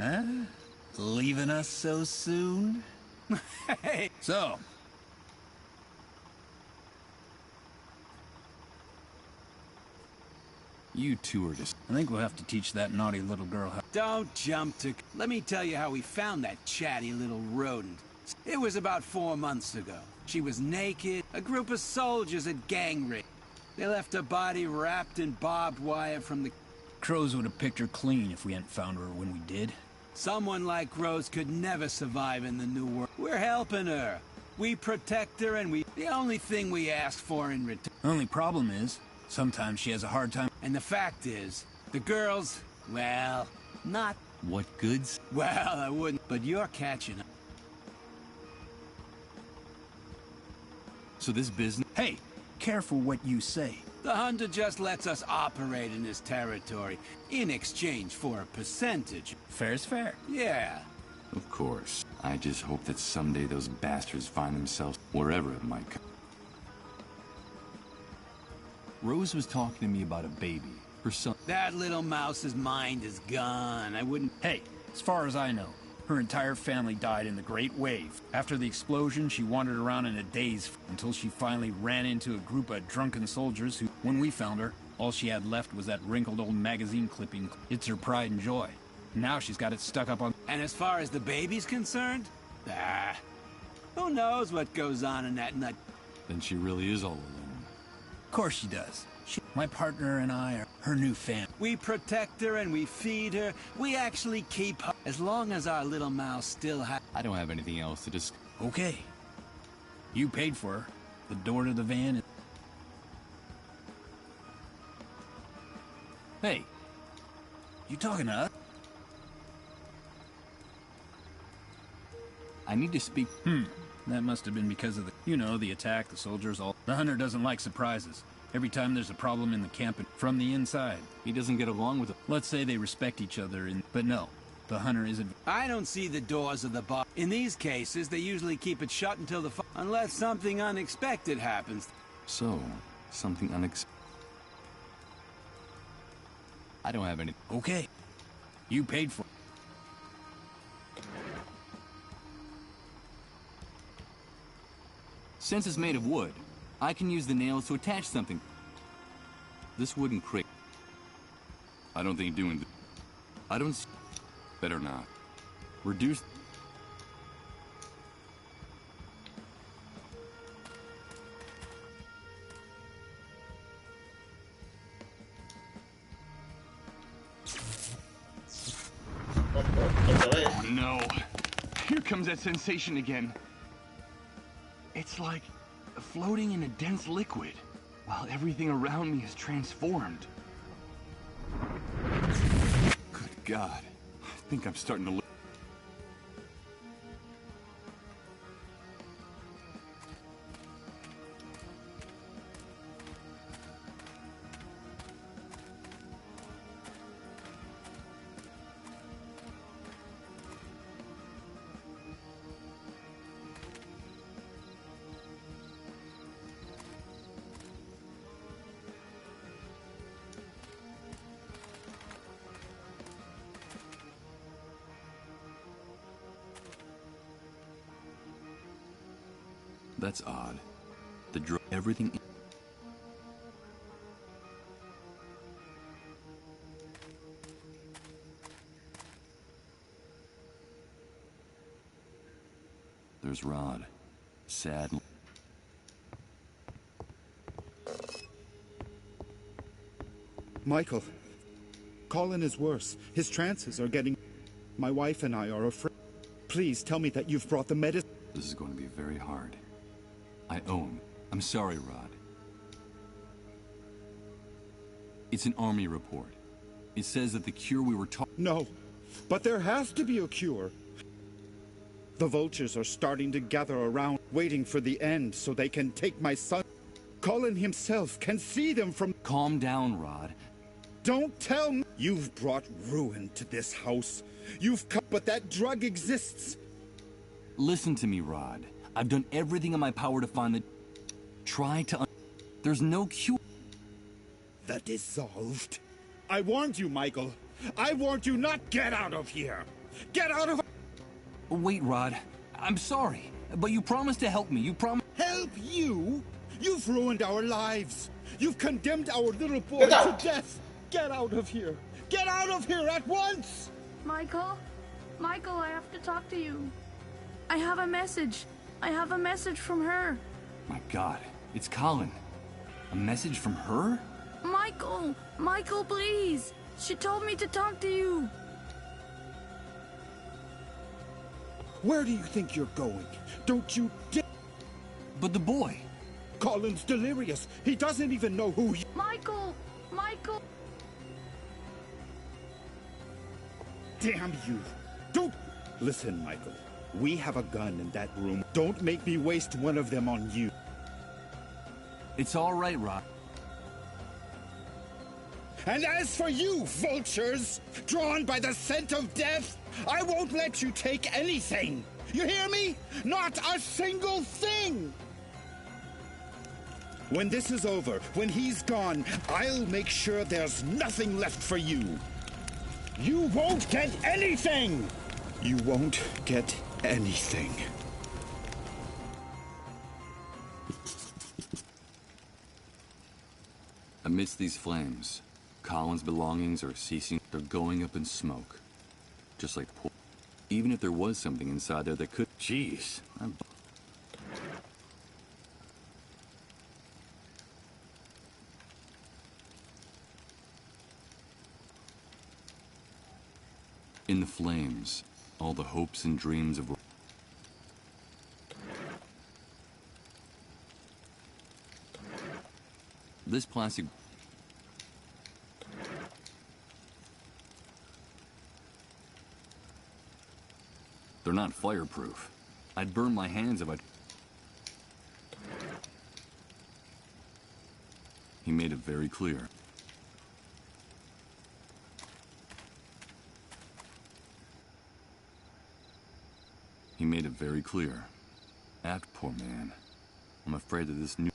Huh? Leaving us so soon? Hey! So... You two are just... I think we'll have to teach that naughty little girl how... Don't jump to... Let me tell you how we found that chatty little rodent. It was about 4 months ago. She was naked. A group of soldiers had gang raped. They left her body wrapped in barbed wire from the... Crows would have picked her clean if we hadn't found her when we did. Someone like Rose could never survive in the new world. We're helping her. We protect her and we... The only thing we ask for in return... Only problem is, sometimes she has a hard time... And the fact is, the girls, well, not... What goods? Well, I wouldn't, but you're catching up. So this business... Hey, careful what you say. The hunter just lets us operate in his territory in exchange for a percentage. Fair's fair. Yeah. Of course. I just hope that someday those bastards find themselves wherever it might come. Rose was talking to me about a baby. Her son... That little mouse's mind is gone. I wouldn't... Hey, as far as I know, her entire family died in the Great Wave. After the explosion, she wandered around in a daze until she finally ran into a group of drunken soldiers who, when we found her, all she had left was that wrinkled old magazine clipping. It's her pride and joy. Now she's got it stuck up on... And as far as the baby's concerned? Who knows what goes on in that nut... Then she really is all alone. Of course she does. My partner and I are her new family. We protect her and we feed her. We actually keep her. As long as our little mouse still has... I don't have anything else to discuss. Okay. You paid for her. The door to the van is... Hey. You talking to us? I need to speak... That must have been because of the... You know, the attack, the soldiers, all... The hunter doesn't like surprises. Every time there's a problem in the camp and from the inside. He doesn't get along with it. Let's say they respect each other, but no. The hunter isn't... I don't see the doors of the bar. In these cases, they usually keep it shut until the... Unless something unexpected happens. So, something unexpected. I don't have any... Okay. You paid for it. Since it's made of wood, I can use the nails to attach something. This wooden crate. I don't think doing th I don't... Better not. Reduce... Otra vez. No. Here comes that sensation again. It's like floating in a dense liquid, while everything around me is transformed. Good God. I think I'm starting to look... That's odd. Everything... There's Rod. Sad. Michael, Colin is worse. His trances are getting... My wife and I are afraid. Please tell me that you've brought the medicine. This is going to be very hard. I own. I'm sorry, Rod. It's an army report. It says that the cure we were talking... No, but there has to be a cure. The vultures are starting to gather around, waiting for the end so they can take my son. Colin himself can see them from... Calm down, Rod. Don't tell me. You've brought ruin to this house. You've come, but that drug exists. Listen to me, Rod. I've done everything in my power to find the... Try to... There's no cure. The dissolved. I warned you, Michael. I warned you not get out of here. Get out of... Wait, Rod. I'm sorry, but you promised to help me. You promised... Help you? You've ruined our lives. You've condemned our little boy Get to out. death. Get out of here. Get out of here at once! Michael? Michael, I have to talk to you. I have a message. I have a message from her. My God, it's Colin. A message from her? Michael! Michael, please! She told me to talk to you. Where do you think you're going? Don't you dare... But the boy... Colin's delirious. He doesn't even know who you... Michael! Michael! Damn you. Don't... Listen, Michael. We have a gun in that room. Don't make me waste one of them on you. It's all right, Rod. And as for you, vultures, drawn by the scent of death, I won't let you take anything. You hear me? Not a single thing! When this is over, when he's gone, I'll make sure there's nothing left for you. You won't get anything! You won't get anything. Amidst these flames, Colin's belongings are ceasing. They're going up in smoke. Just like poor. Even if there was something inside there that could... Jeez. In the flames, all the hopes and dreams of... This plastic... They're not fireproof. I'd burn my hands if I'd... He made it very clear. He made it very clear. Poor man. I'm afraid that this new...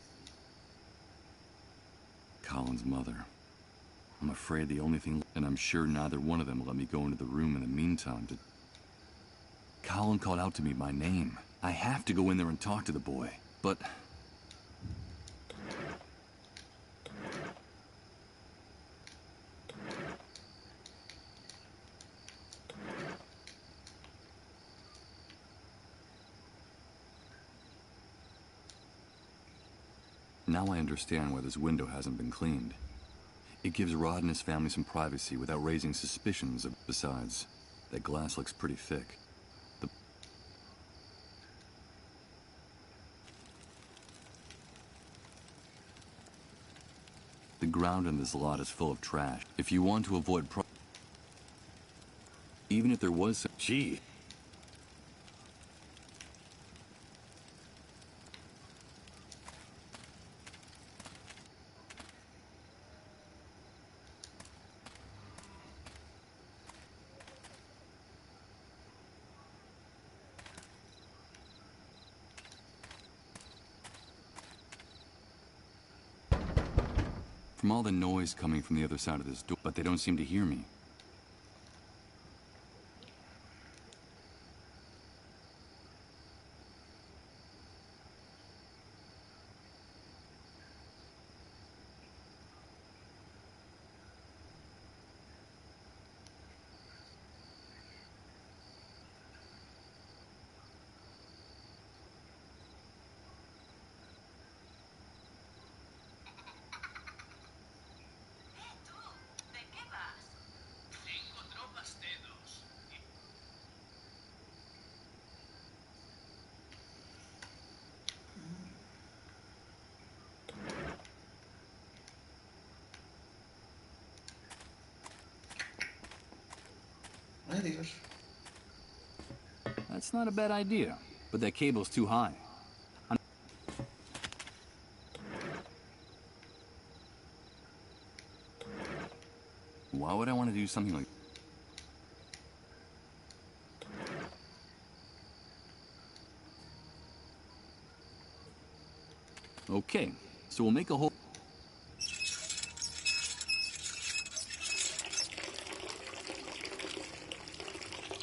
Colin's mother. I'm afraid the only thing... And I'm sure neither one of them let me go into the room in the meantime to... Colin called out to me by name. I have to go in there and talk to the boy, but... Now I understand why this window hasn't been cleaned. It gives Rod and his family some privacy without raising suspicions of... Besides, that glass looks pretty thick. The ground in this lot is full of trash. If you want to avoid even if there was some... Gee. From all the noise coming from the other side of this door, but they don't seem to hear me. Ay, Dios. That's not a bad idea, but that cable's too high. Why would I want to do something like... Okay, so we'll make a whole...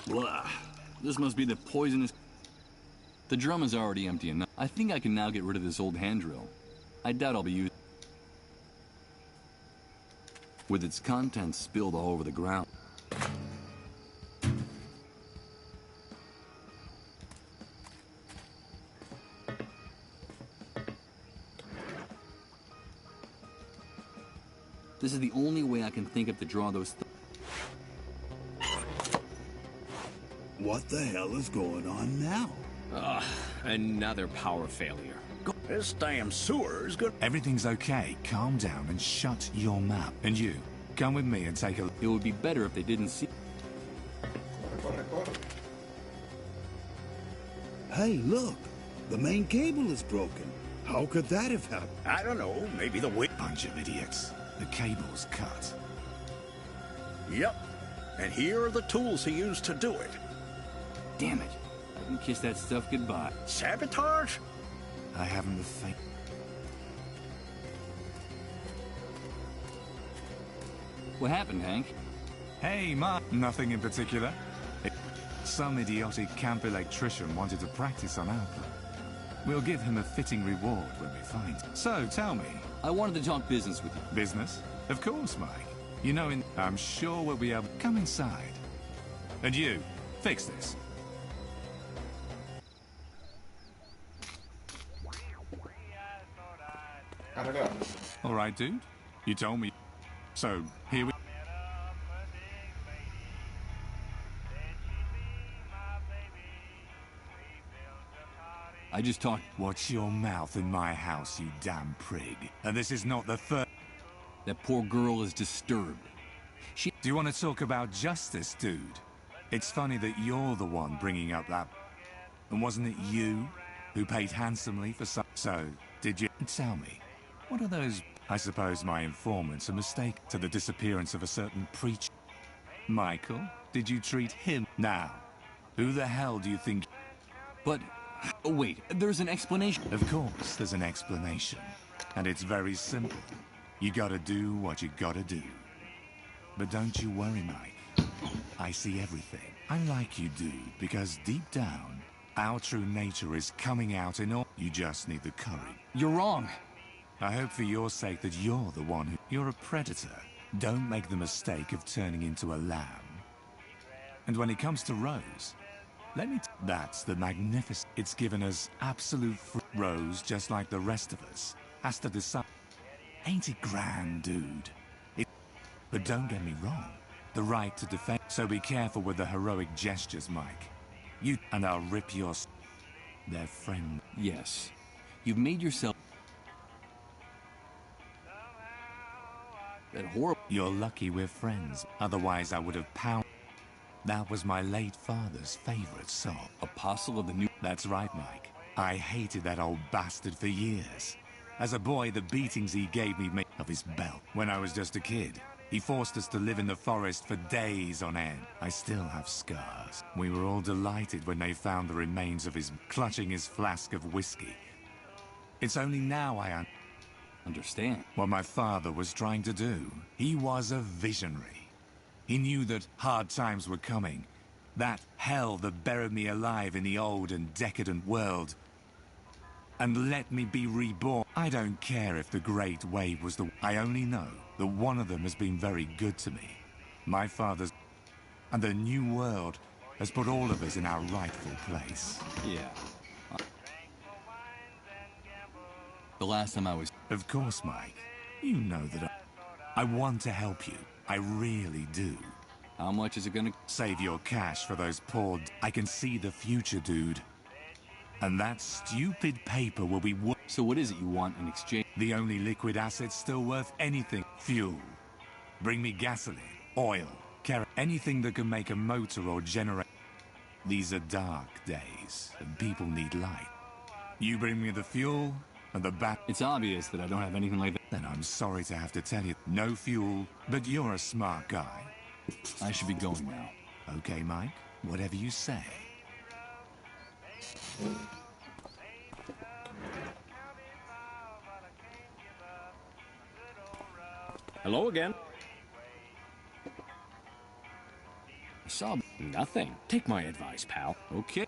Blah. This must be the poisonous... The drum is already empty enough. I think I can now get rid of this old hand drill. I doubt I'll be using... With its contents spilled all over the ground. This is the only way I can think of to draw those... What the hell is going on now? Another power failure. This damn sewer is good. Everything's okay. Calm down and shut your mouth. And you, come with me and take a look. It would be better if they didn't see... Hey, look. The main cable is broken. How could that have happened? I don't know. Maybe the wind... Bunch of idiots. The cable's cut. Yep. And here are the tools he used to do it. Damn it. I can kiss that stuff goodbye. Sabotage? I haven't the faint... What happened, Hank? Hey, Mark. Nothing in particular. Some idiotic camp electrician wanted to practice on our plan. We'll give him a fitting reward when we find him. So, tell me. I wanted to talk business with you. Business? Of course, Mike. You know, I'm sure we'll be able to come inside. And you, fix this. All right, dude. You told me. So, here we... I just talked... Watch your mouth in my house, you damn prig. And this is not the first... That poor girl is disturbed. She... Do you want to talk about justice, dude? It's funny that you're the one bringing up that... And wasn't it you who paid handsomely for some... So, did you... Tell me, what are those... I suppose my informant's a mistake to the disappearance of a certain preacher. Michael, did you treat him? Now, who the hell do you think... But... Oh, wait, there's an explanation. Of course, there's an explanation. And it's very simple. You gotta do what you gotta do. But don't you worry, Mike. I see everything. I like you, dude, because deep down, our true nature is coming out in all... You just need the courage. You're wrong. I hope for your sake that you're the one who... You're a predator. Don't make the mistake of turning into a lamb. And when it comes to Rose, let me... That's the magnificent... It's given us absolute free... Rose, just like the rest of us, has to decide... Ain't it grand, dude? But don't get me wrong. The right to defend... So be careful with the heroic gestures, Mike. You... And I'll rip your... Their friend... Yes. You've made yourself... That horrible... You're lucky we're friends. Otherwise, I would have pounded... That was my late father's favorite song. Apostle of the New... That's right, Mike. I hated that old bastard for years. As a boy, the beatings he gave me made of his belt. When I was just a kid, he forced us to live in the forest for days on end. I still have scars. We were all delighted when they found the remains of his... clutching his flask of whiskey. It's only now I understand what my father was trying to do. He was a visionary. He knew that hard times were coming. That hell that buried me alive in the old and decadent world. And let me be reborn. I don't care if the Great Wave was the... I only know that one of them has been very good to me. My father's... And the new world has put all of us in our rightful place. Yeah. The last time I was... Of course, Mike. You know that I want to help you. I really do. How much is it gonna... Save your cash for those poor... I can see the future, dude. And that stupid paper will be... So what is it you want in exchange? The only liquid asset still worth anything. Fuel. Bring me gasoline, oil, anything that can make a motor or generate... These are dark days, and people need light. You bring me the fuel, and the bat... It's obvious that I don't have anything like that. Then I'm sorry to have to tell you, no fuel, but you're a smart guy. I should be going now. Okay, Mike, whatever you say. Hello again. sub. Nothing. Take my advice, pal. Okay.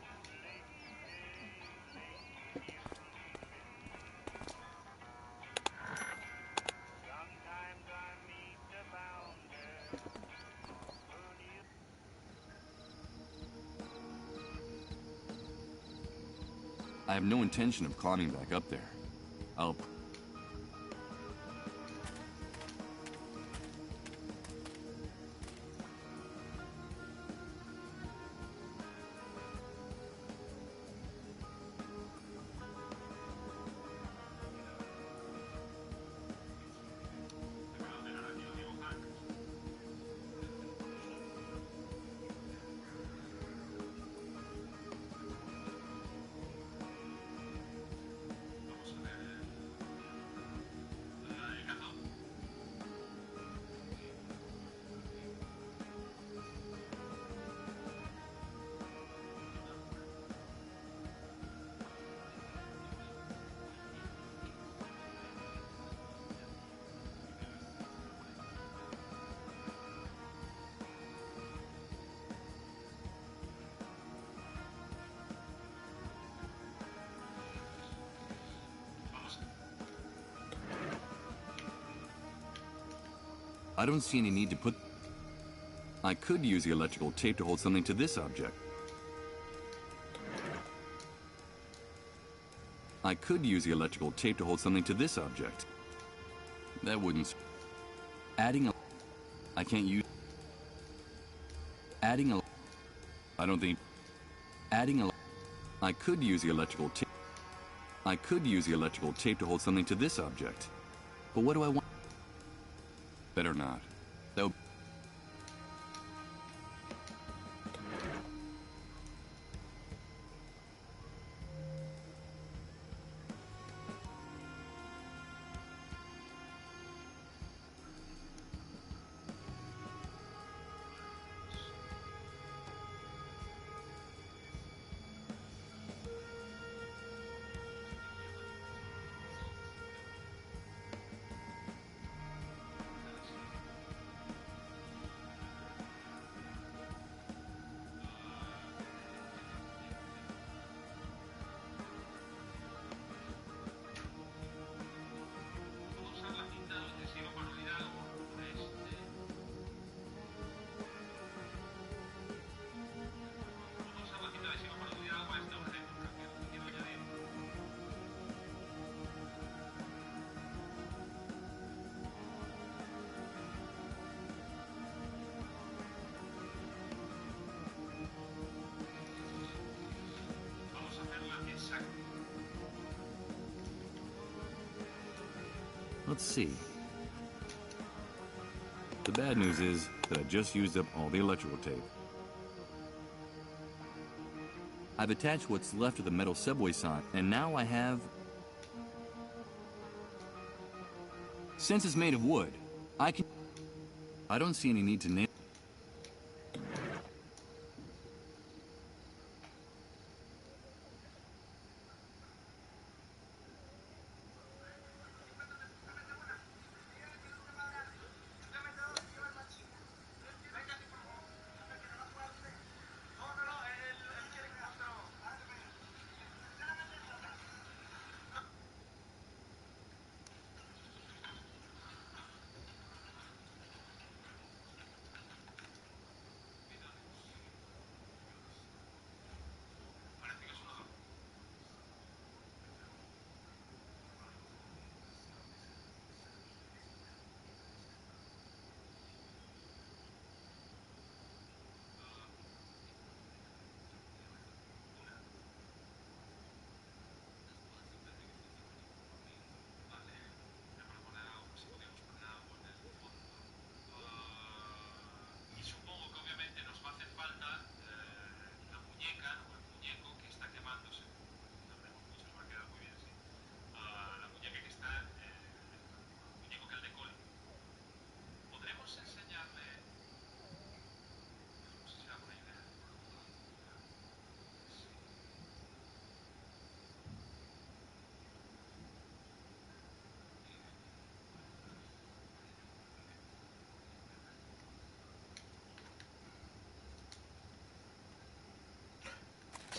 I have no intention of climbing back up there. I'll... I don't see any need to put... I could use the electrical tape to hold something to this object. I could use the electrical tape to hold something to this object. That wouldn't... Adding a... I can't use... Adding a... I don't think... Adding a... I could use the electrical tape... I could use the electrical tape to hold something to this object. But what do I want? Better not. Though. Let's see. The bad news is that I just used up all the electrical tape. I've attached what's left of the metal subway sign, and now I have... Since it's made of wood, I can... I don't see any need to nail...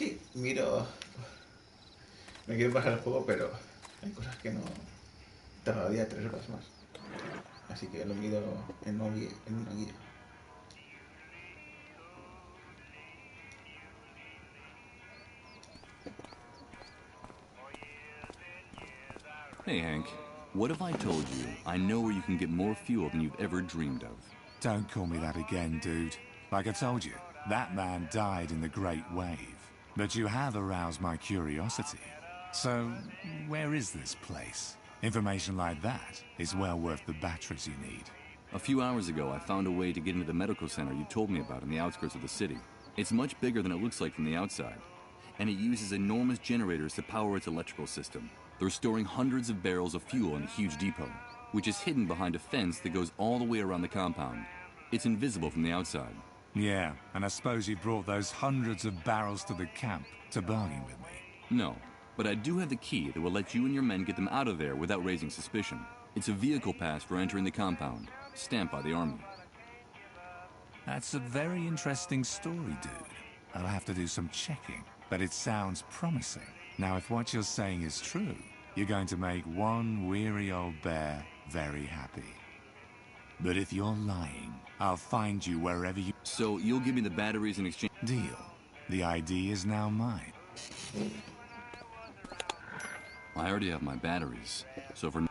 Sí, miro. Me quiero pasar el juego, pero hay cosas que no. Tardaría 3 horas más. Así que lo miro en una guía. Hey, Hank. What if I told you I know where you can get more fuel than you've ever dreamed of? Don't call me that again, dude. Like I told you, that man died in the Great Wave. But you have aroused my curiosity. So, where is this place? Information like that is well worth the batteries you need. A few hours ago, I found a way to get into the medical center you told me about in the outskirts of the city. It's much bigger than it looks like from the outside, and it uses enormous generators to power its electrical system. They're storing hundreds of barrels of fuel in a huge depot, which is hidden behind a fence that goes all the way around the compound. It's invisible from the outside. Yeah, and I suppose you brought those hundreds of barrels to the camp to bargain with me. No, but I do have the key that will let you and your men get them out of there without raising suspicion. It's a vehicle pass for entering the compound, stamped by the Army. That's a very interesting story, dude. I'll have to do some checking, but it sounds promising. Now, if what you're saying is true, you're going to make one weary old bear very happy. But if you're lying, I'll find you wherever you... So you'll give me the batteries in exchange? Deal. The ID is now mine. I already have my batteries, so for...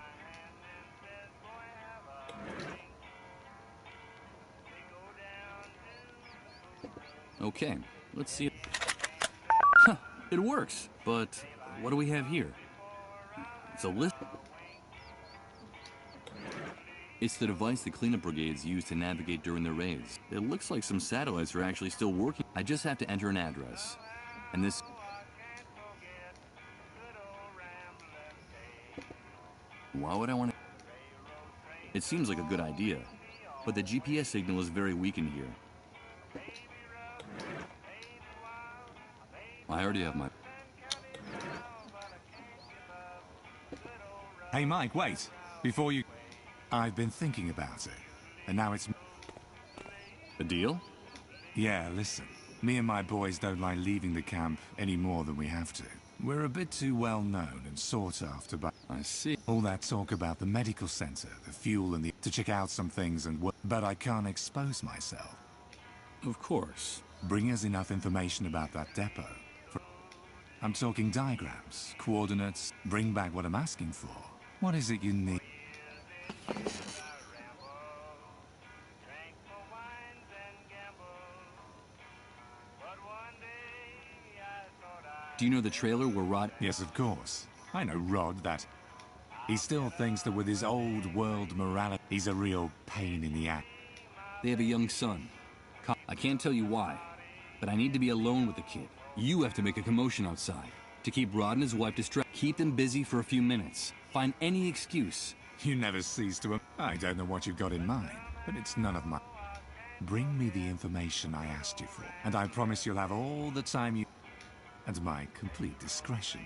Okay, let's see. Huh, it works, but what do we have here? It's a list. It's the device the cleanup brigades use to navigate during their raids. It looks like some satellites are actually still working. I just have to enter an address. And this... Why would I want to... It seems like a good idea, but the GPS signal is very weak in here. I already have my... Hey, Mike, wait. Before you... I've been thinking about it, and now it's... A deal? Yeah, listen. Me and my boys don't like leaving the camp any more than we have to. We're a bit too well known and sought after by... I see. All that talk about the medical center, the fuel and the... to check out some things and work... But I can't expose myself. Of course. Bring us enough information about that depot. I'm talking diagrams, coordinates, bring back what I'm asking for. What is it you need? Do you know the trailer where Rod... Yes, of course. I know Rod, that... He still thinks that with his old world morality, he's a real pain in the ass. They have a young son. I can't tell you why, but I need to be alone with the kid. You have to make a commotion outside. To keep Rod and his wife distracted. Keep them busy for a few minutes. Find any excuse. You never cease to... I don't know what you've got in mind, but it's none of my... Bring me the information I asked you for, and I promise you'll have all the time you... And my complete discretion.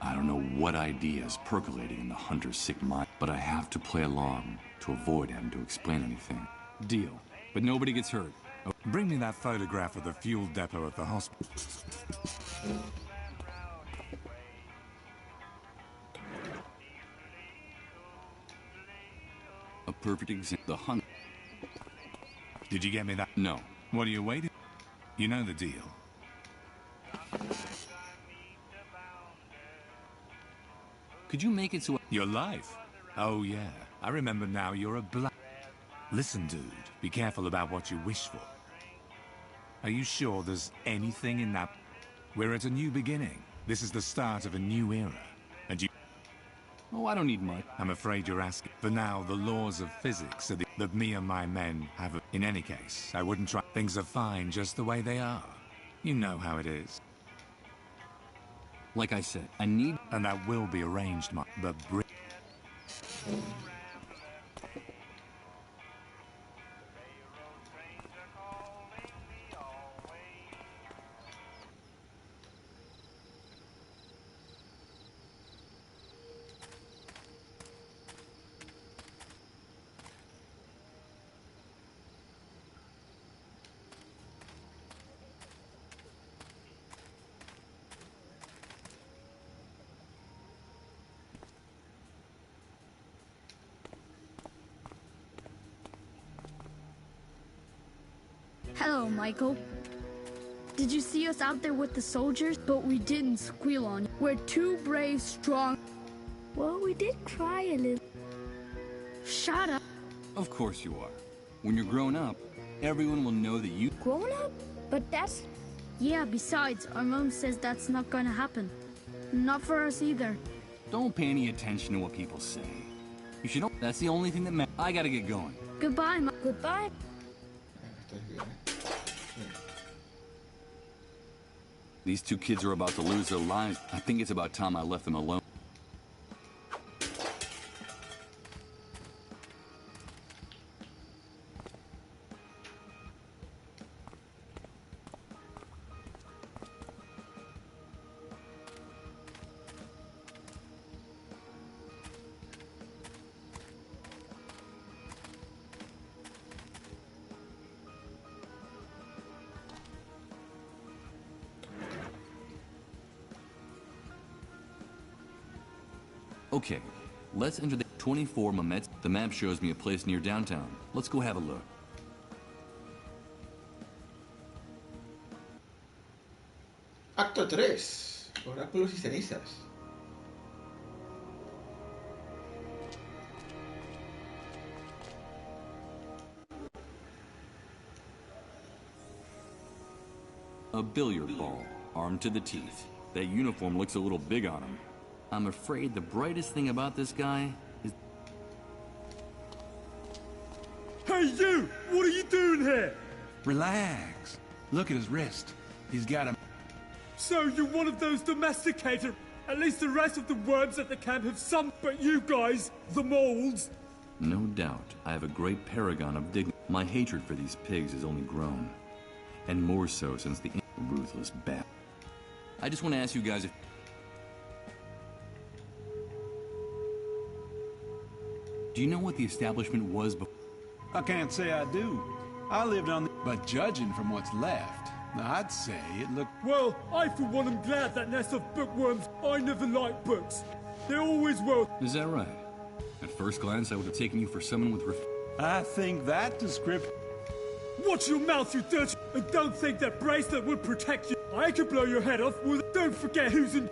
I don't know what idea is percolating in the hunter's sick mind, but I have to play along to avoid having to explain anything. Deal. But nobody gets hurt. Oh. Bring me that photograph of the fuel depot at the hospital. A perfect example. The hunt. Did you get me that? No. What are you waiting? You know the deal. Could you make it so... Your life? Oh, yeah. I remember now you're a black... Listen, dude. Be careful about what you wish for. Are you sure there's anything in that... We're at a new beginning. This is the start of a new era. And you... Oh, I don't need much. I'm afraid you're asking. For now, the laws of physics are that me and my men have... In any case, I wouldn't try... Things are fine just the way they are. You know how it is. Like I said, I need... And that will be arranged, but Hello, Michael. Did you see us out there with the soldiers? But we didn't squeal on you. We're too brave, strong. Well, we did cry a little. Shut up. Of course you are. When you're grown up, everyone will know that you... Grown up? But that's... Yeah, besides, our mom says that's not gonna happen. Not for us either. Don't pay any attention to what people say. You should know that's the only thing that matters. I gotta get going. Goodbye, Mom. Goodbye. These two kids are about to lose their lives. I think it's about time I left them alone. Okay, let's enter the 24 Mamet. The map shows me a place near downtown. Let's go have a look. Acto 3. Oráculos y cenizas. A billiard ball, armed to the teeth. That uniform looks a little big on him. I'm afraid the brightest thing about this guy is... Hey you! What are you doing here? Relax. Look at his wrist. He's got a... So you're one of those domesticated... At least the rest of the worms at the camp have some... But you guys, the moles... No doubt, I have a great paragon of dignity. My hatred for these pigs has only grown. And more so since the ruthless bat. I just want to ask you guys if... Do you know what the establishment was before? I can't say I do. I lived on the... But judging from what's left, I'd say it looked... Well, I for one am glad that nest of bookworms. I never liked books. They always were. Is that right? At first glance, I would have taken you for someone with I think that description... Watch your mouth, you dirty... And don't think that bracelet would protect you. I could blow your head off with... Don't forget who's in...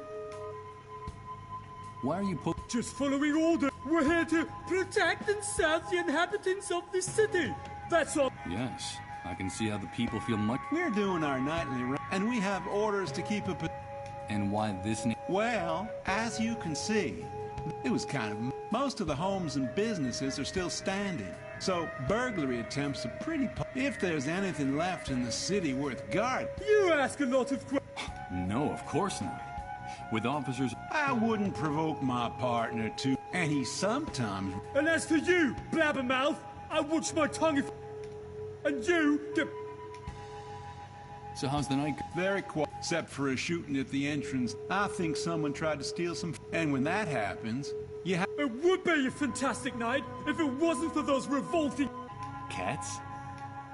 Why are you Just following order. We're here to protect and serve the inhabitants of this city. That's all. Yes, I can see how the people feel much... We're doing our nightly round, and we have orders to keep a... And why this... Well, as you can see, it was kind of... Most of the homes and businesses are still standing. So, burglary attempts are pretty... If there's anything left in the city worth guard... You ask a lot of questions. No, of course not. With officers... I wouldn't provoke my partner to... And he sometimes... And as for you, blabbermouth, I watch my tongue if... And you get... So how's the night? Very quiet, except for a shooting at the entrance. I think someone tried to steal some... And when that happens, you have... It would be a fantastic night if it wasn't for those revolting... Cats?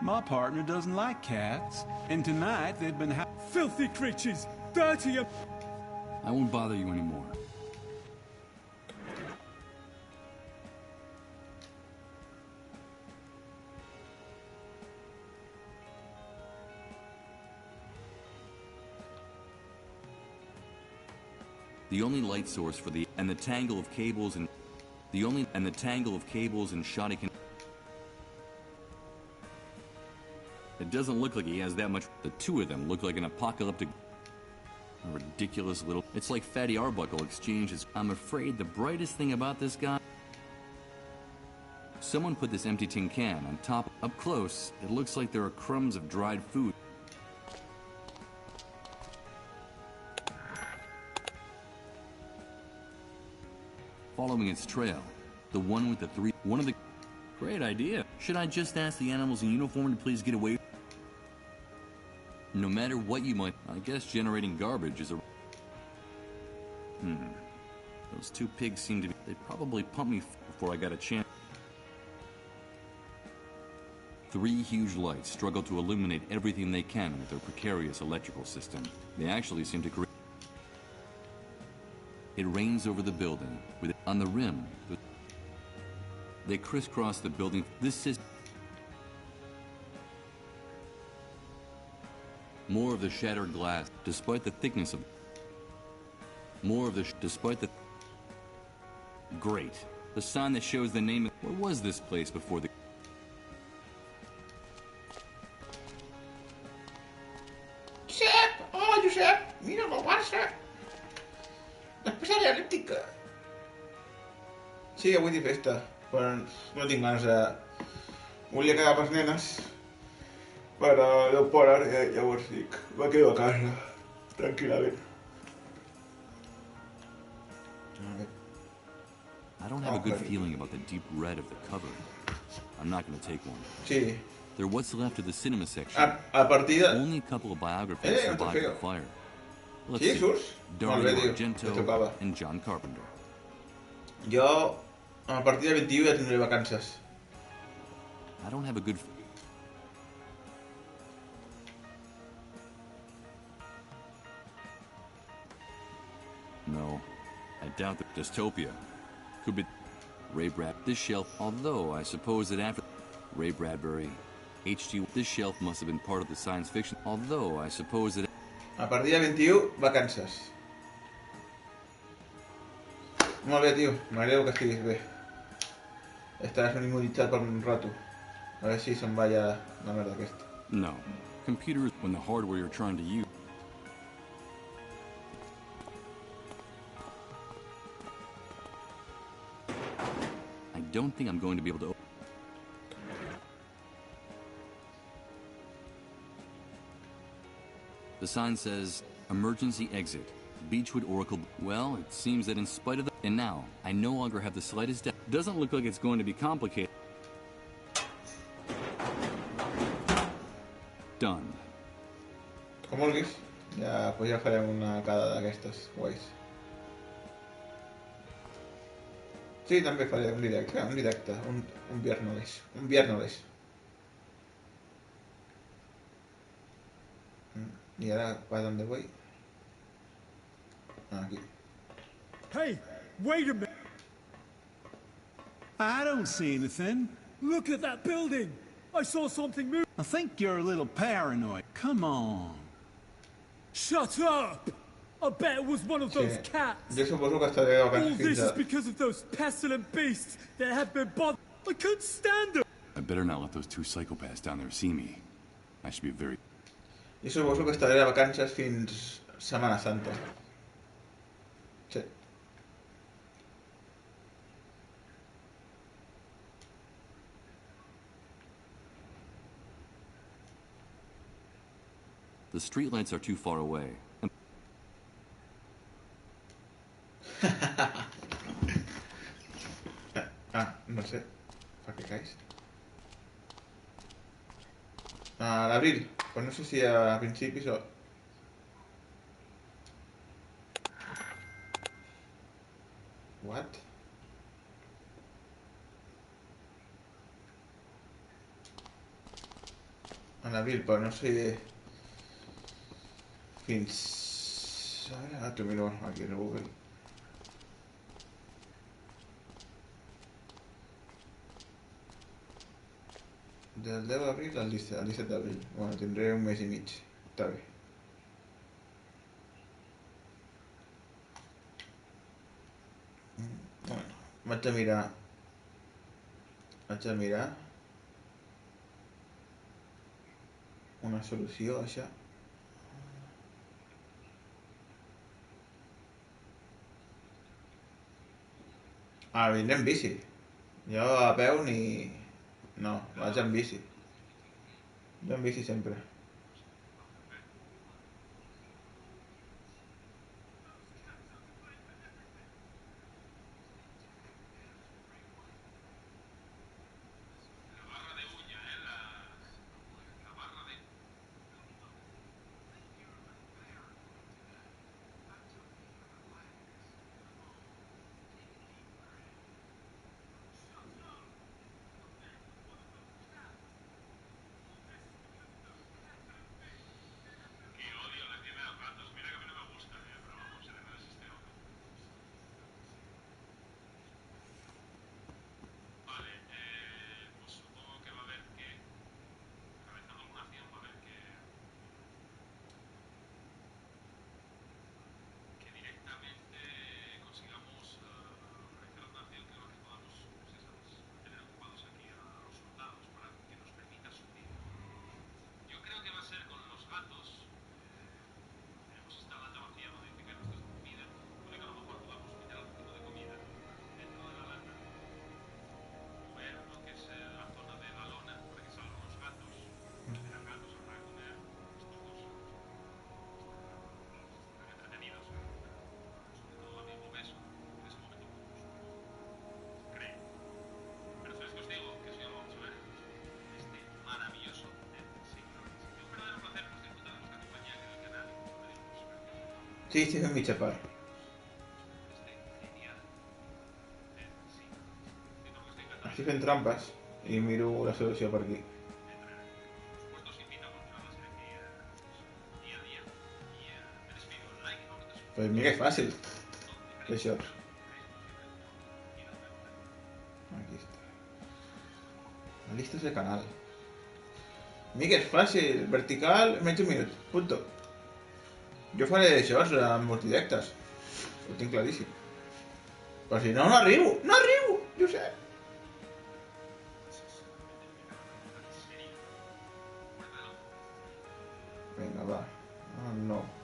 My partner doesn't like cats. And tonight they've been... Filthy creatures, dirty and... I won't bother you anymore. The only light source for the... And the tangle of cables and... the tangle of cables and shoddy can... It doesn't look like he has that much... The two of them look like an apocalyptic... A ridiculous little... It's like Fatty Arbuckle exchanges. I'm afraid the brightest thing about this guy... Someone put this empty tin can on top. Up close, it looks like there are crumbs of dried food. Following its trail, the one with the three... One of the... Great idea. Should I just ask the animals in uniform to please get away? No matter what you might... I guess generating garbage is a... Those two pigs seem to be... They probably pumped me before I got a chance. Three huge lights struggle to illuminate everything they can with their precarious electrical system. They actually seem to create... It rains over the building. On the rim, they crisscross the building. This system... More of the shattered glass, despite the thickness of... More of the... despite the... Great. The sign that shows the name of... What was this place before the... Josep! Oh, Josep! Mira la Barça! L'empresària elíptica! Sí, avui tinc festa, però no tinc ganes de... Volia quedar per les nenes, però no poden, llavors dic, me quedo a casa, tranquil·lament. I don't have a good feeling about the deep red of the cover. I'm not going to take one. Sí. They're what's left of the cinema section. A partir de... Only a couple of biographies survived the fire. Let's Sí, see. surts? Dario Molt bé, tio. Argento Tocava. and John Carpenter. Jo, a partir del 21 ja tindré vacances. I don't have a good... No, I doubt that dystopia could be Ray Brad. This shelf, although I suppose that after Ray Bradbury, H.G. This shelf must have been part of the science fiction. Although I suppose that A partir del 21, vacances. Molt bé, tio. M'agrada que estiguis bé. Estaràs immunitzat per un rato. A veure si se'n va ja la merda aquesta. no computers when the hardware you're trying to use. I don't think I'm going to be able to. The sign says, emergency exit, Beechwood Oracle. Well, it seems that in spite of the... And now, I no longer have the slightest doubt. Doesn't look like it's going to be complicated. Done. Com vulguis. Ja, pues ja farem una cada d'aquestes guais. Sí, també faré un directe. Un directe. Un viernes. Un viernes. ¿Y ahora para dónde voy? Aquí. Hey, wait a minute. I don't see anything. Look at that building. I saw something move. I think you're a little paranoid. Come on. Shut up! I bet it was one of those cats. Jo suposo que estaré de All vacances this fins is a... because of those pestilent beasts that have been bothered. I couldn't stand them. I better not let those two psychopaths down there see me. I should be very... Jo suposo que estaré de vacances fins Setmana Santa. Sí. The streetlights are too far away. No sé. ¿Para qué caes? L'abril. Pues no sé si a principis o... What? En abril, però no sé... Fins... Ara t'ho miro aquí a Google. Del 10 d'abril al 17 d'abril. Bueno, tindré un mes i mig. Està bé. Bueno, vaig a mirar... una solució a això. Vindré en bici. Jo a peu ni... No, vaig en bici. Jo en bici sempre. Sí, sí, es mi chapar. Así hacen trampas y miro la solución por aquí. Pues mira, es fácil. ¿Qué shot? Aquí está. Listas de canal. Mira, es fácil. Vertical, 20 minutos. Punto. Yo faré de shorts a multidirectas. Lo tengo clarísimo. Pero si no, no arribo. ¡No arribo! Yo sé. Venga, va. Ah, no.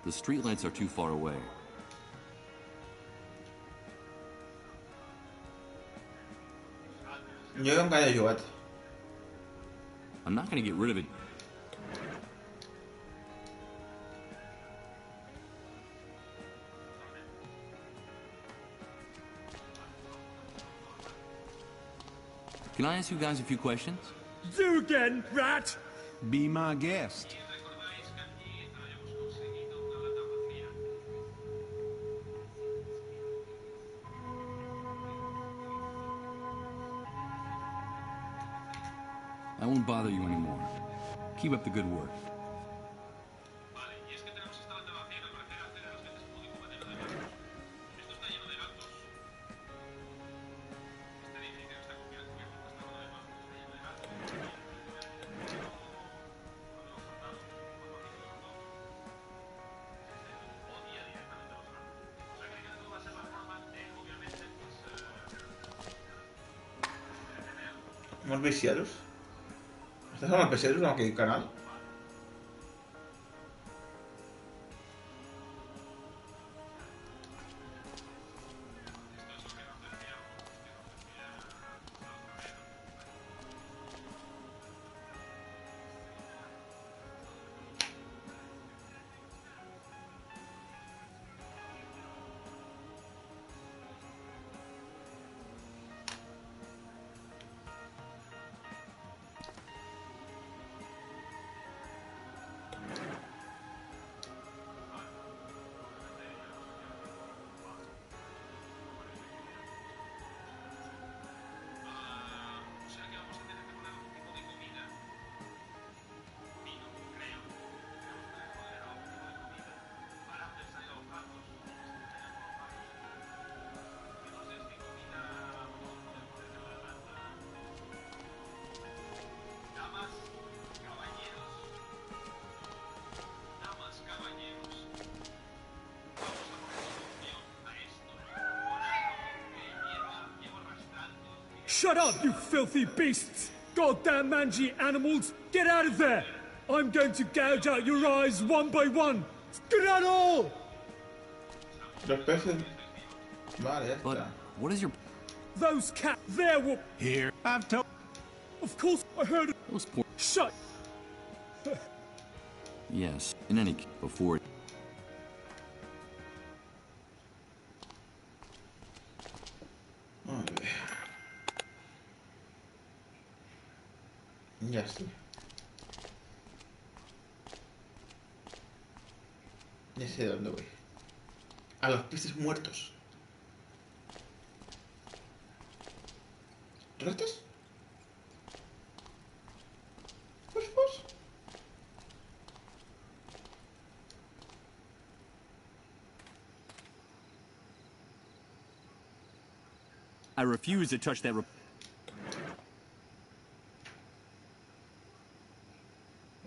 The streetlights are too far away. Jo encara he jugat. I'm not gonna get rid of it. Can I ask you guys a few questions? You again, rat! Be my guest. I won't bother you anymore. Keep up the good work. Hemos viciados. ¿Estos son los peseros o qué canal? Shut up, you filthy beasts! Goddamn mangy animals! Get out of there! I'm going to gouge out your eyes one by one! Skedaddle! Los peces. Vale, ya But está. what is your... Those cats, there will... Here, I've told... Of course, I heard it. Those poor... Shut... Yes, in any case, before... Vale. Ya estoy. Ya sé dónde voy. A los peces muertos. ¿Ratas? Pues. I refuse to touch that.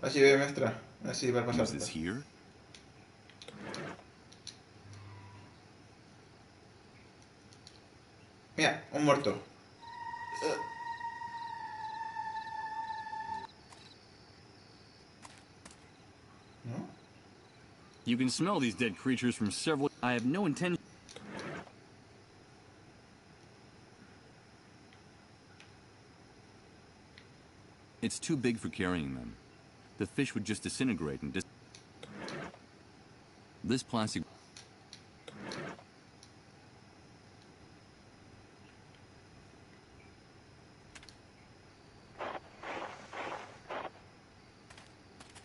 Así ve, maestra. Así va a pasar. Is this here? Mira, un muerto. You can smell these dead creatures from several... I have no intention... It's too big for carrying them. The fish would just disintegrate and This plastic...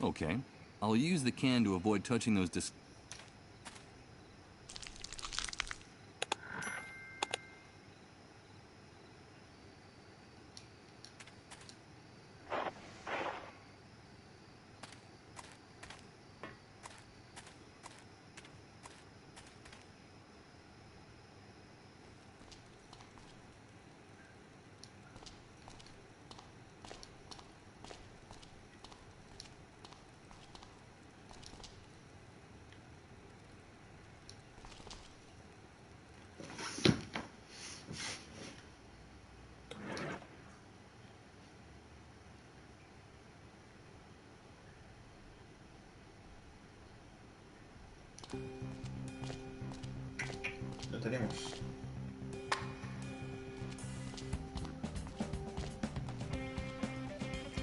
Okay. I'll use the can to avoid touching those Lo tenemos.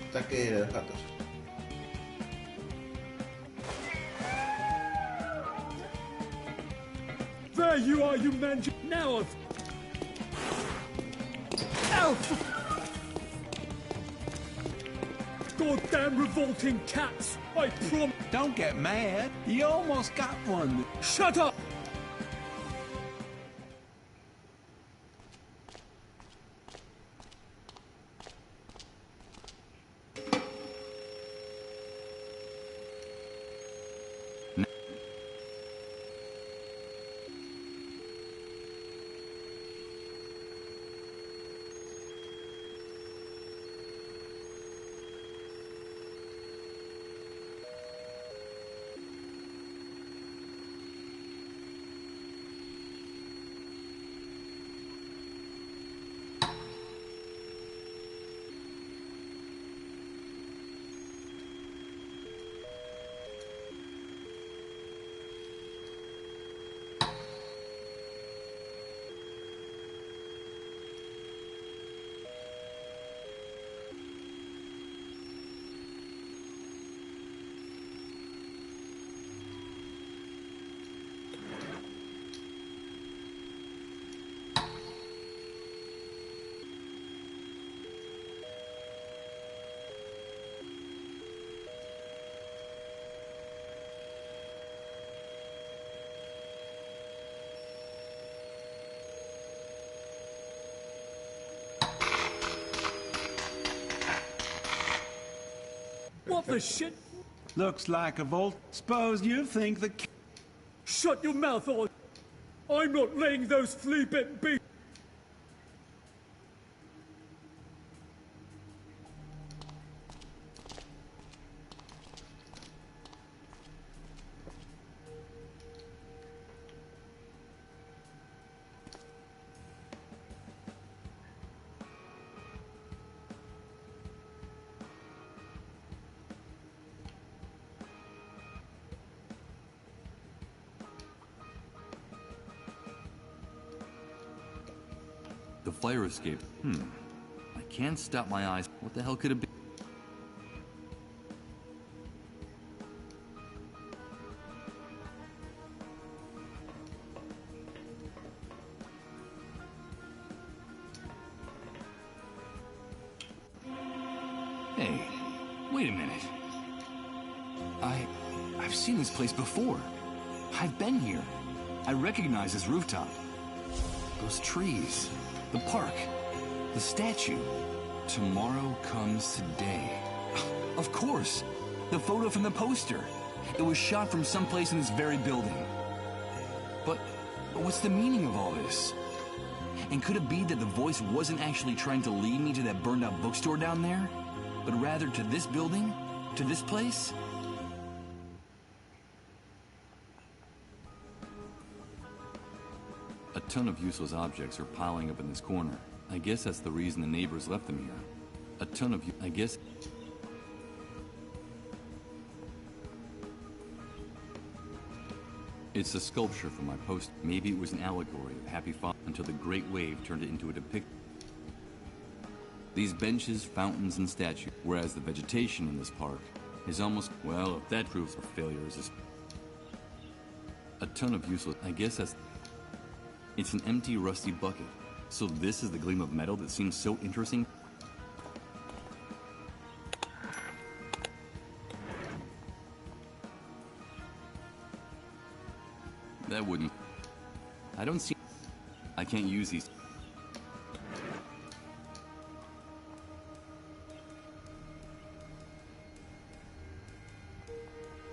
Ataque de los gatos. There you are, you man. Now I've... Ow! Goddamn revolting cats! I prom... Don't get mad. You almost got one. Shut up! What the shit? Looks like a vault. Suppose you think the... Shut your mouth, or... I'm not laying those flea-bitten beasts. The fire escape. I can't stop my eyes. What the hell could it be? Hey, wait a minute. I've seen this place before. I've been here. I recognize this rooftop. Those trees. The park. The statue. Tomorrow Comes Today. Of course. The photo from the poster. It was shot from someplace in this very building. But what's the meaning of all this? And could it be that the voice wasn't actually trying to lead me to that burned out bookstore down there, but rather to this building? To this place? A ton of useless objects are piling up in this corner. I guess that's the reason the neighbors left them here. A ton of I guess... It's a sculpture from my post. Maybe it was an allegory of Happy Father until the Great Wave turned it into a depiction. These benches, fountains, and statues, whereas the vegetation in this park is almost, well, if that proves a failure, is a ton of useless. I guess that's. It's an empty, rusty bucket. So this is the gleam of metal that seems so interesting. That wouldn't. I don't see. I can't use these.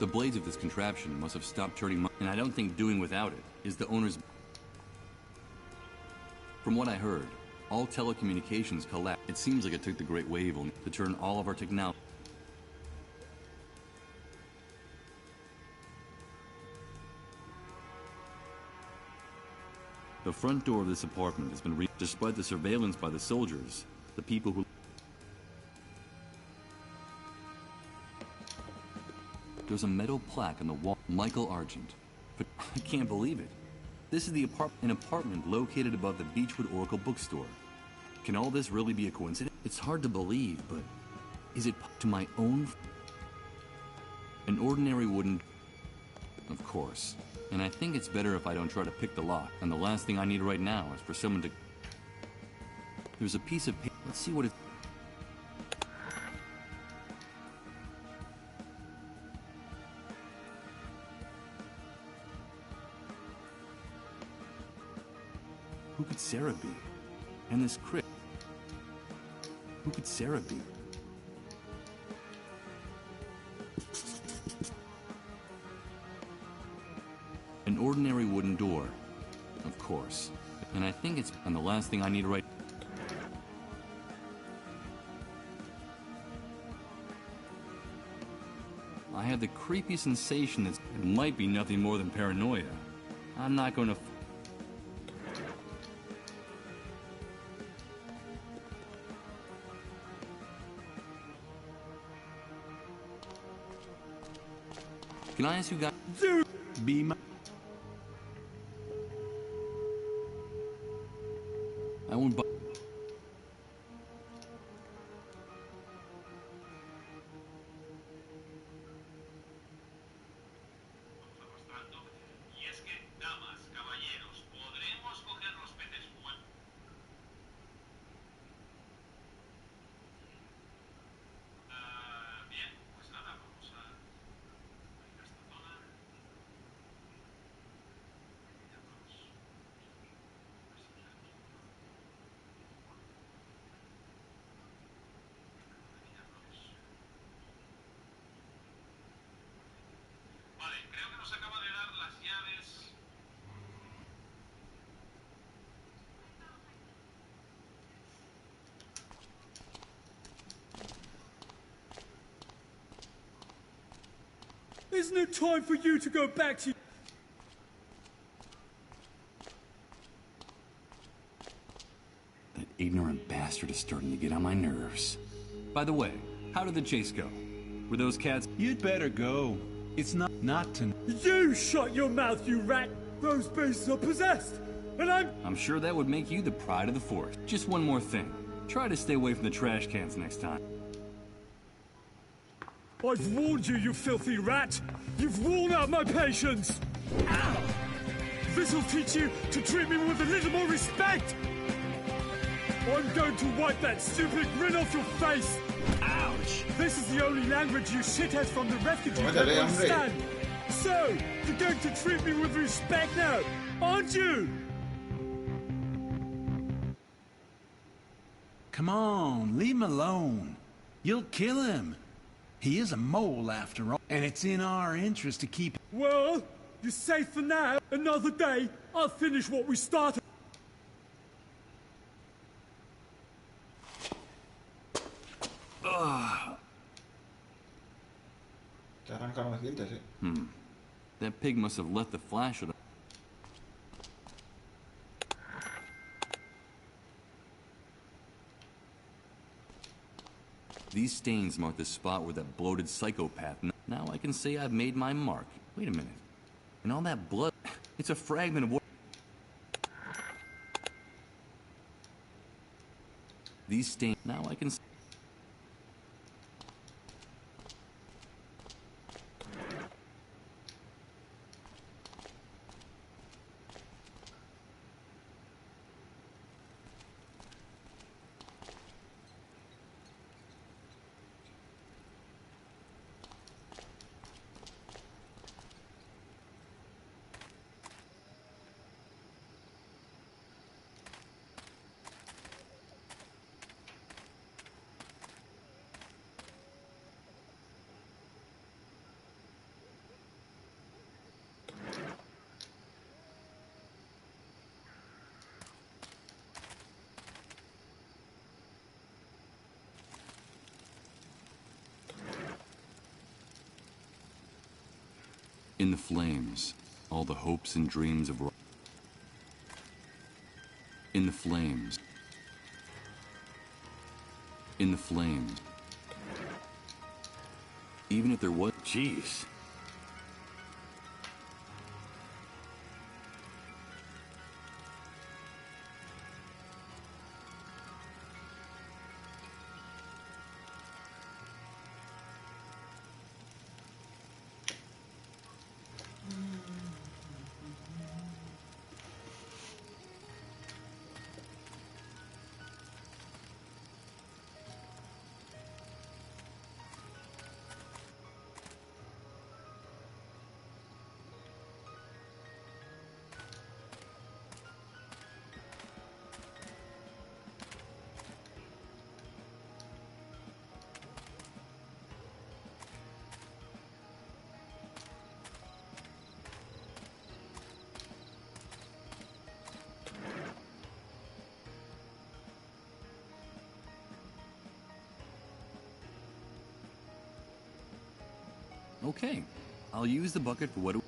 The blades of this contraption must have stopped turning, and I don't think doing without it is the owner's. From what I heard, all telecommunications collapsed. It seems like it took the Great Wave to turn all of our technology. The front door of this apartment has been despite the surveillance by the soldiers, the people who. There's a metal plaque on the wall. Michael Argent. But I can't believe it. This is an apartment located above the Beechwood Oracle bookstore. Can all this really be a coincidence? It's hard to believe, but is it to my own? An ordinary wooden. Of course. And I think it's better if I don't try to pick the lock. And the last thing I need right now is for someone to. There's a piece of paper. Let's see what it. Who could Sarah be? And this crypt. Who could Sarah be? An ordinary wooden door. Of course. And I think it's. And the last thing I need right. I have the creepy sensation that it might be nothing more than paranoia. I'm not going to. Can I ask you guys? Be my. I won't buy. Isn't it time for you to go back to... That ignorant bastard is starting to get on my nerves. By the way, how did the chase go? Were those cats... You'd better go. It's not to... You shut your mouth, you rat! Those beasts are possessed! And I'm sure that would make you the pride of the forest. Just one more thing. Try to stay away from the trash cans next time. I've warned you, you filthy rat! You've worn out my patience! Ow! This'll teach you to treat me with a little more respect! I'm going to wipe that stupid grin off your face! Ouch! This is the only language you shitheads from the refugee don't understand! So, you're going to treat me with respect now, aren't you? Come on, leave him alone. You'll kill him. He is a mole after all, and it's in our interest to keep... Well, you're safe for now. Another day, I'll finish what we started. Te arrancan los dientes, ¿eh? That pig must have left the flash with... These stains mark the spot where that bloated psychopath... Now I can say I've made my mark. Wait a minute. And all that blood... It's a fragment of what... These stains... Now I can... In the flames, all the hopes and dreams of... In the flames. In the flames. Even if there was... Jeez. Okay, I'll use the bucket for what it...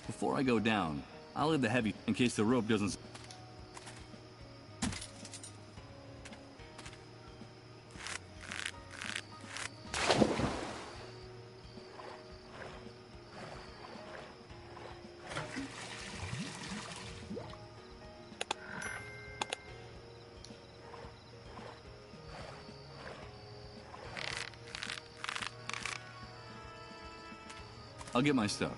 Before I go down, I'll leave the heavy in case the rope doesn't... I'll get my stuff.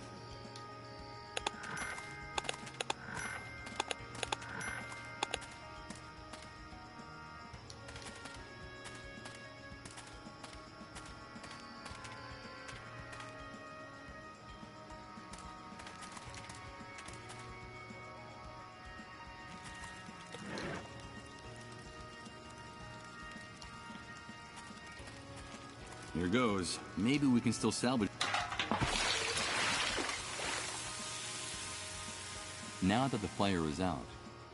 Here goes. Maybe we can still salvage... Now that the fire is out,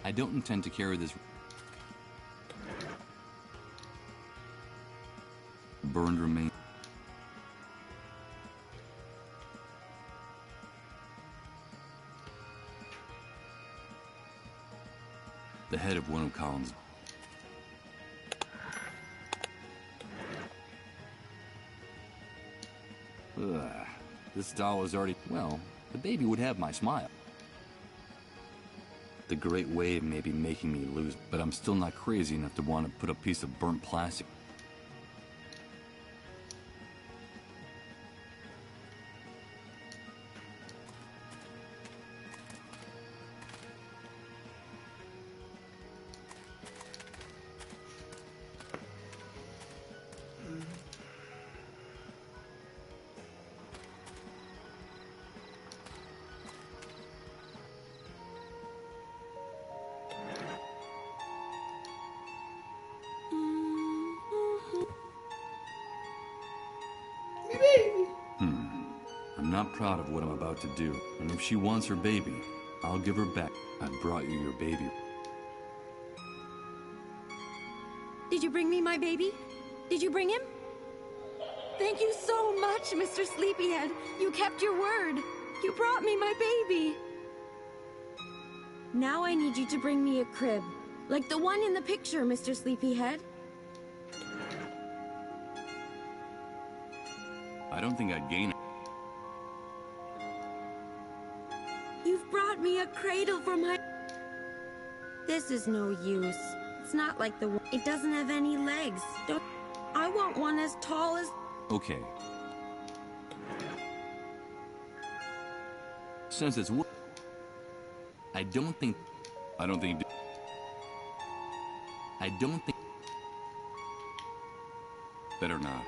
I don't intend to carry this burned remains. The head of one of Colin's. Ugh, this doll is already... Well, the baby would have my smile. The great wave may be making me lose, but I'm still not crazy enough to want to put a piece of burnt plastic. I'm not proud of what I'm about to do, and if she wants her baby, I'll give her back. I brought you your baby. Did you bring me my baby? Did you bring him? Thank you so much, Mr. Sleepyhead. You kept your word. You brought me my baby. Now I need you to bring me a crib, like the one in the picture, Mr. Sleepyhead. I don't think I'd gain it. You You've brought me a cradle for my... This is no use. It's not like the one... It doesn't have any legs. Don't... I want one as tall as... Okay. Since it's wood, I don't think... Better not.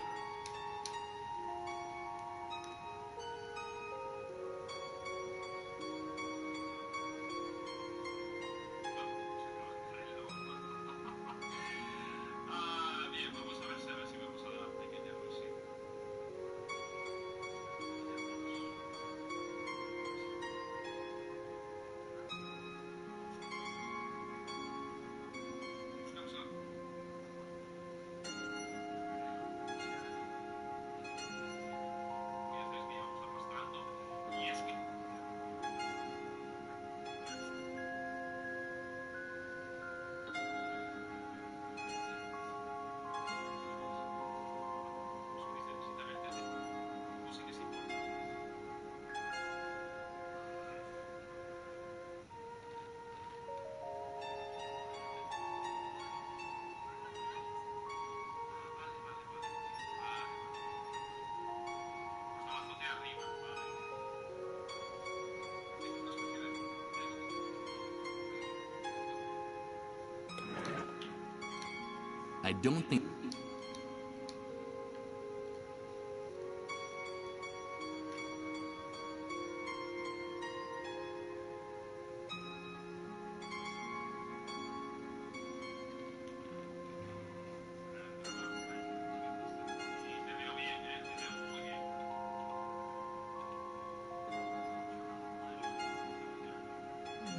I don't think...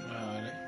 Vale.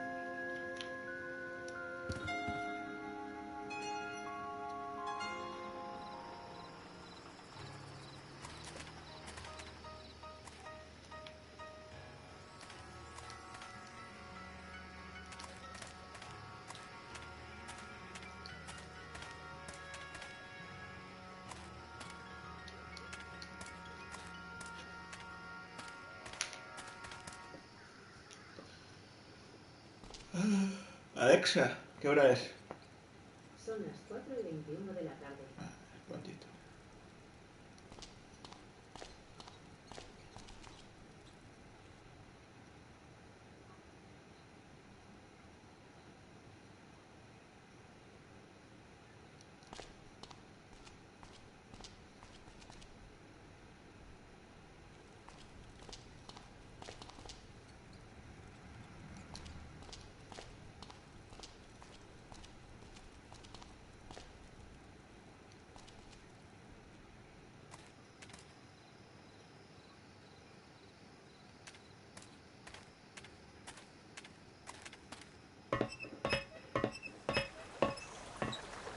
Alexa, ¿qué hora es? Son las 4:21 de la tarde. Prontito.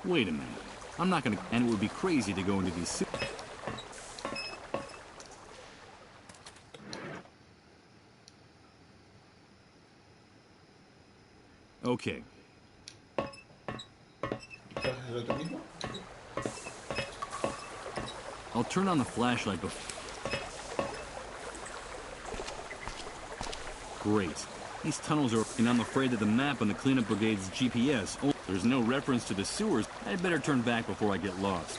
Wait a minute. I'm not gonna... And it would be crazy to go into these suits. Okay. I'll turn on the flashlight before... Great. These tunnels are... And I'm afraid that the map on the cleanup brigade's GPS... Oh, there's no reference to the sewers. I'd better turn back before I get lost.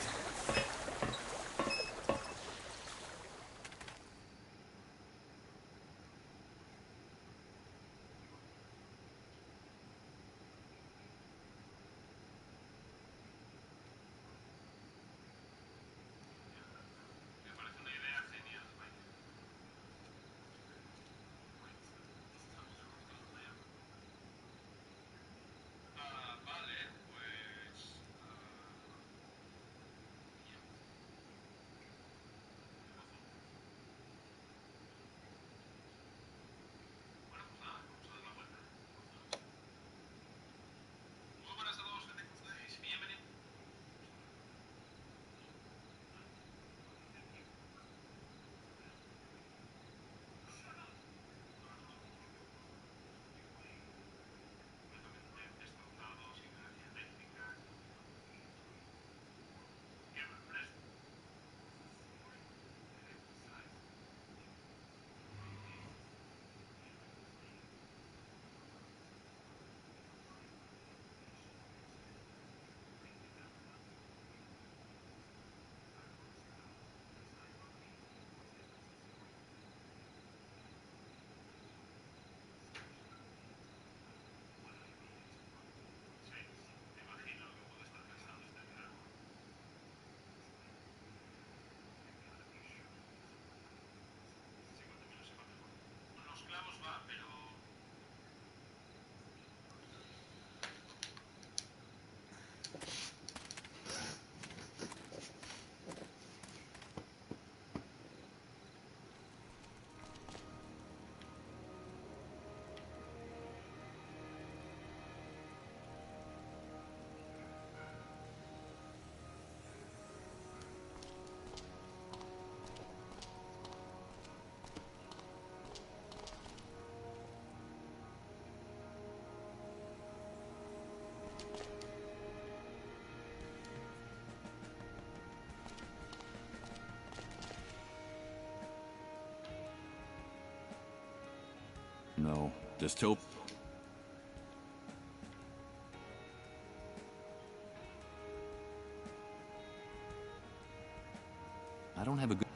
No, dystopia. I don't have a good...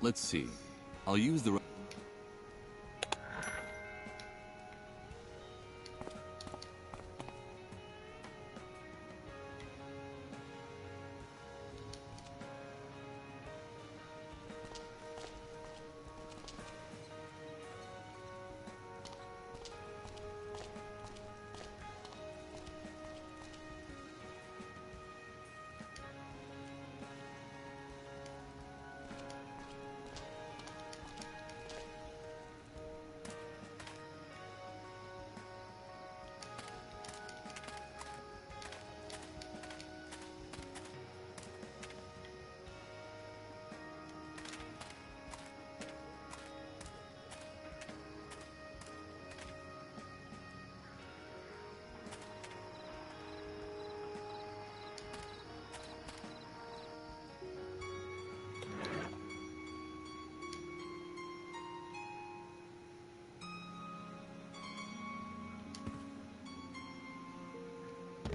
Let's see. I'll use the...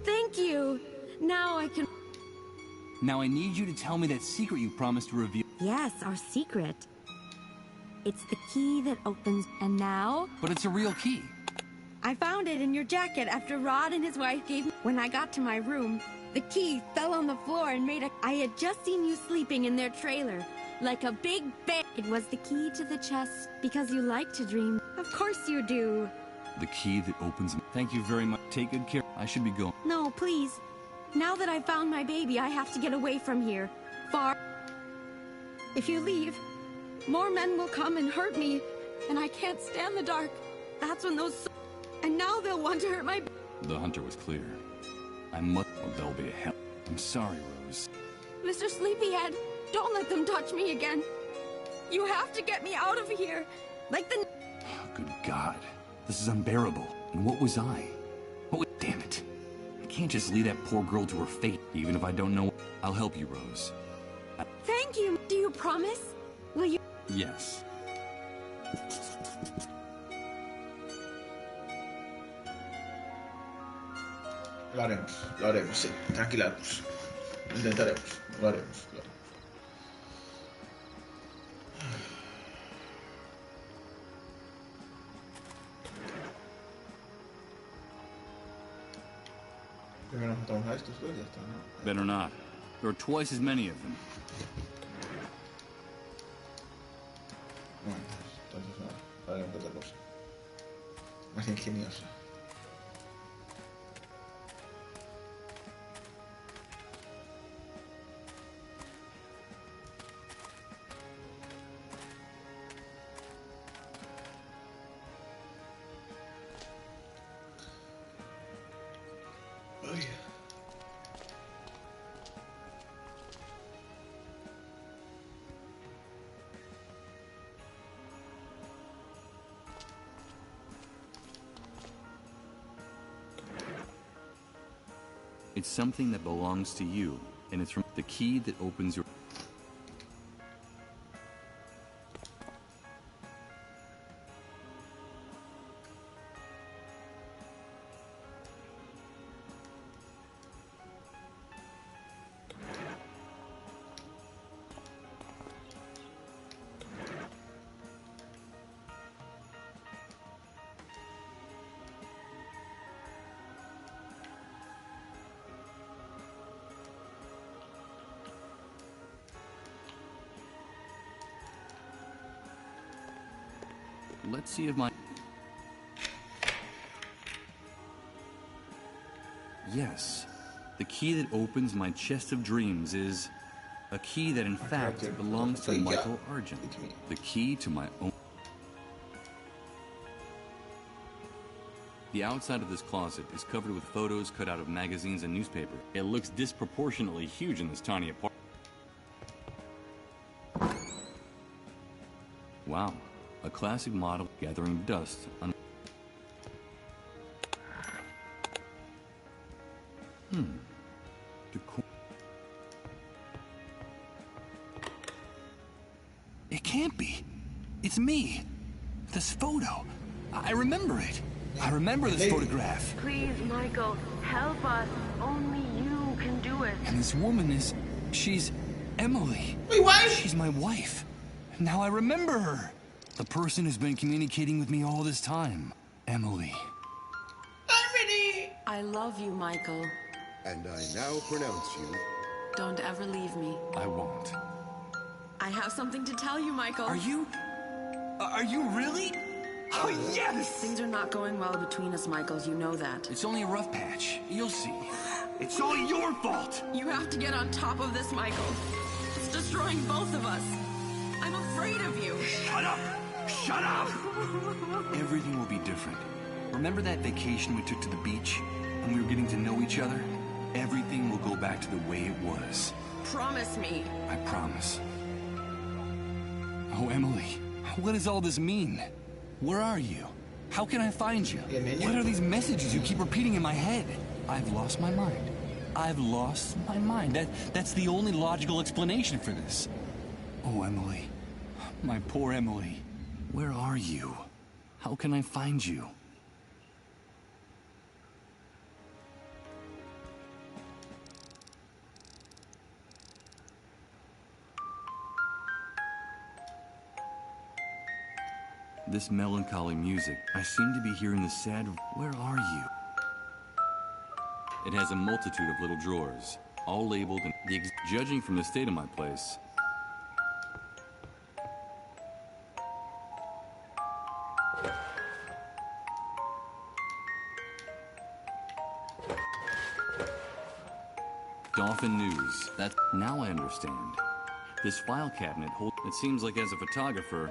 Thank you. Now I can... Now I need you to tell me that secret you promised to reveal. Yes, our secret. It's the key that opens... And now? But it's a real key. I found it in your jacket after Rod and his wife gave me... When I got to my room, the key fell on the floor and made a... I had just seen you sleeping in their trailer, like a big bang. It was the key to the chest because you like to dream. Of course you do. The key that opens... Thank you very much. Take good care. I should be going. No, please. Now that I found my baby, I have to get away from here. Far. If you leave, more men will come and hurt me, and I can't stand the dark. That's when those... And now they'll want to hurt my... The hunter was clear. I must... Well, there'll be a hell... I'm sorry, Rose. Mr. Sleepyhead, don't let them touch me again. You have to get me out of here. Like the... Good God. This is unbearable. And what was I? What was... Damn it. I can't just leave that poor girl to her fate, even if I don't know... I'll help you, Rose. Thank you. Do you promise? Will you... Yes. Lo haremos, sí. Tranquilaos. Lo intentaremos, lo haremos. Primero matamos a estos dos y ya está, ¿no? Better not. There are twice as many of them. Bueno, entonces no, haremos otra cosa. Más ingeniosa. It's something that belongs to you, and it's from the key that opens your... Let's see if my... Yes. The key that opens my chest of dreams is a key that in fact belongs to Michael Argent. The key to my own... The outside of this closet is covered with photos cut out of magazines and newspaper. It looks disproportionately huge in this tiny apartment. Wow. A classic model gathering dust on... The It can't be. It's me. This photo. I remember it. I remember this photograph. Please, Michael, help us. Only you can do it. And this woman is... she's... Emily. My wife? She's my wife. Now I remember her. The person who's been communicating with me all this time. Emily. Emily! I love you, Michael. And I now pronounce you... Don't ever leave me. I won't. I have something to tell you, Michael. Are you really? Oh, yes! Things are not going well between us, Michael. You know that. It's only a rough patch. You'll see. It's all your fault! You have to get on top of this, Michael. It's destroying both of us. I'm afraid of you. Shut up! Shut up! Everything will be different. Remember that vacation we took to the beach? When we were getting to know each other? Everything will go back to the way it was. Promise me. I promise. Oh, Emily, what does all this mean? Where are you? How can I find you? What are these messages you keep repeating in my head? I've lost my mind. I've lost my mind. That's the only logical explanation for this. Oh, Emily. My poor Emily. Where are you? How can I find you? This melancholy music, I seem to be hearing the sad... Where are you? It has a multitude of little drawers, all labeled and... Judging from the state of my place... Dolphin News. That's... Now I understand. This file cabinet holds... It seems like as a photographer...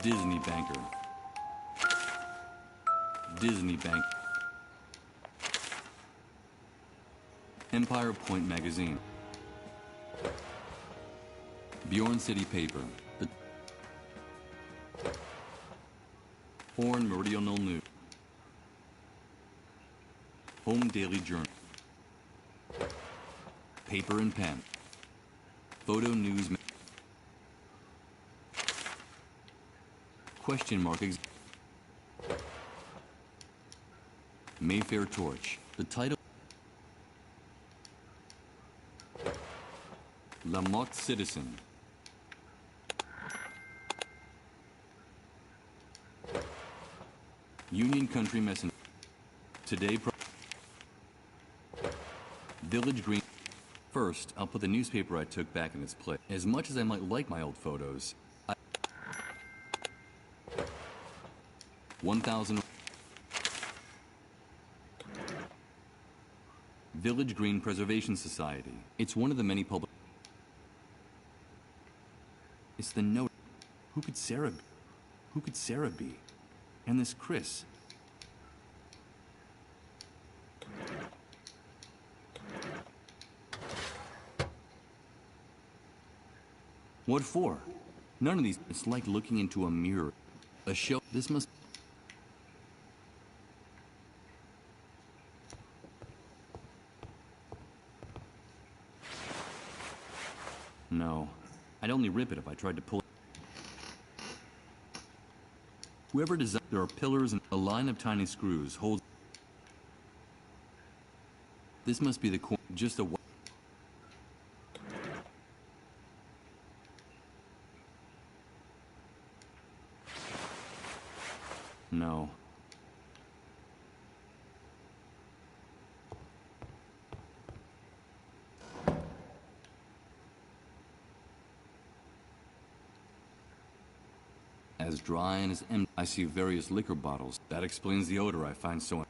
Disney banker. Disney Bank. Empire Point magazine. Bjorn City paper. The Foreign Meridional News. Home Daily Journal. Paper and pen. Photo News. Question mark. Mayfair Torch. The title. La Motte Citizen. Union Country Messenger. Today. Village Green. First, I'll put the newspaper I took back in its place. As much as I might like my old photos, 1,000. Village Green Preservation Society. It's one of the many public... It's the note. Who could Sarah be? Who could Sarah be? And this Chris. What for? None of these... It's like looking into a mirror. A show... This must... No. I'd only rip it if I tried to pull it. Whoever designed... There are pillars and a line of tiny screws holds... This must be the core... Just a... No. As dry and as empty. I see various liquor bottles. That explains the odor I find so...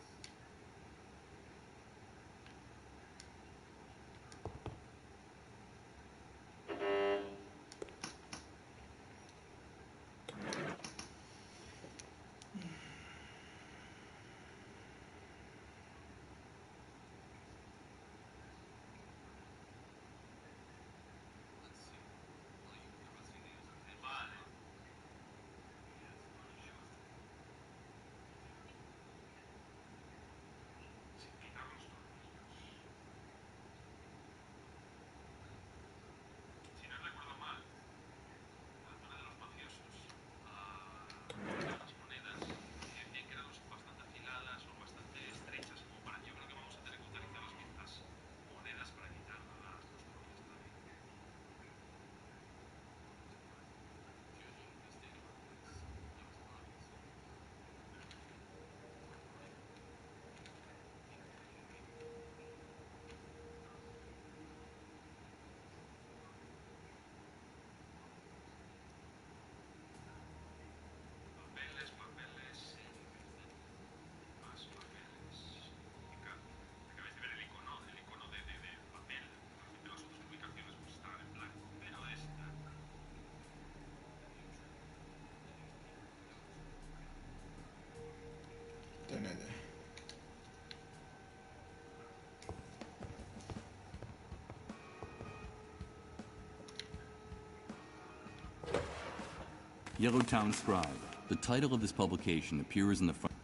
Yellowtown Scribe. The title of this publication appears in the front.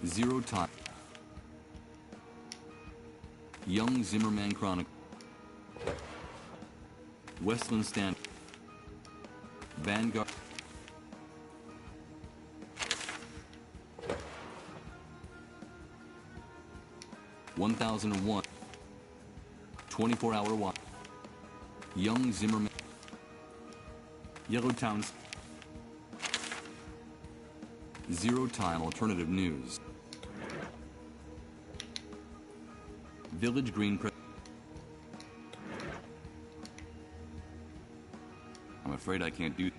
Zero Time. Young Zimmerman Chronicle. Westland Stand. Vanguard. (1001). 24-hour watch. Young Zimmerman. Yellowtown. Zero Time Alternative News. Village Green Press. I'm afraid I can't do.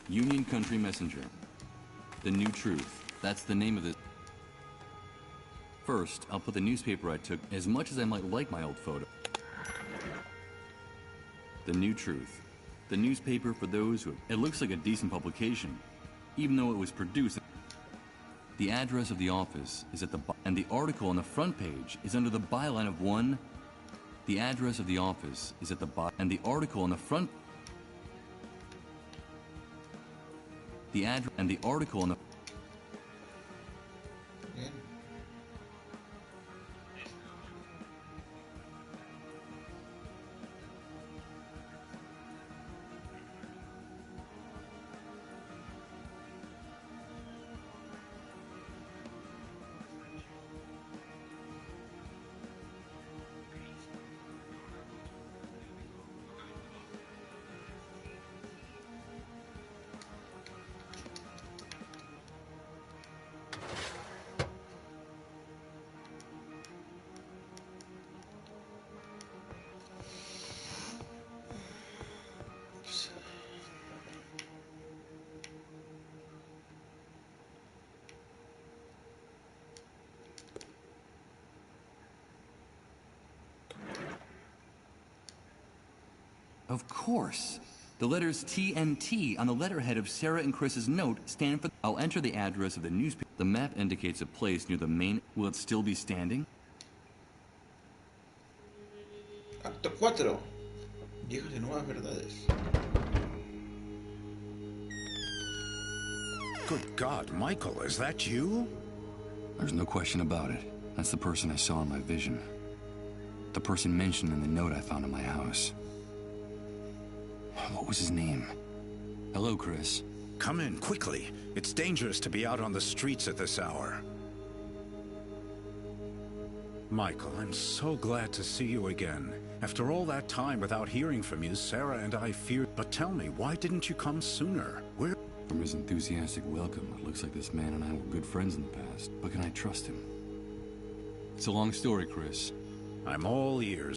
Union Country Messenger. The New Truth. That's the name of this. First, I'll put the newspaper I took, as much as I might like my old photo. The New Truth. The newspaper for those who... It looks like a decent publication, even though it was produced... The address of the office is at the... And the article on the front page is under the byline of one... The address of the office is at the... And the article on the front... The address... And the article on the... Of course. The letters T and T on the letterhead of Sarah and Chris's note stand for... I'll enter the address of the newspaper. The map indicates a place near the main... Will it still be standing? Acto 4. Viejas y nuevas verdades. Good God, Michael, is that you? There's no question about it. That's the person I saw in my vision. The person mentioned in the note I found in my house. What was his name? Hello, Chris. Come in, quickly. It's dangerous to be out on the streets at this hour. Michael, I'm so glad to see you again. After all that time without hearing from you, Sarah and I feared... But tell me, why didn't you come sooner? Where... From his enthusiastic welcome, it looks like this man and I were good friends in the past. But can I trust him? It's a long story, Chris. I'm all ears.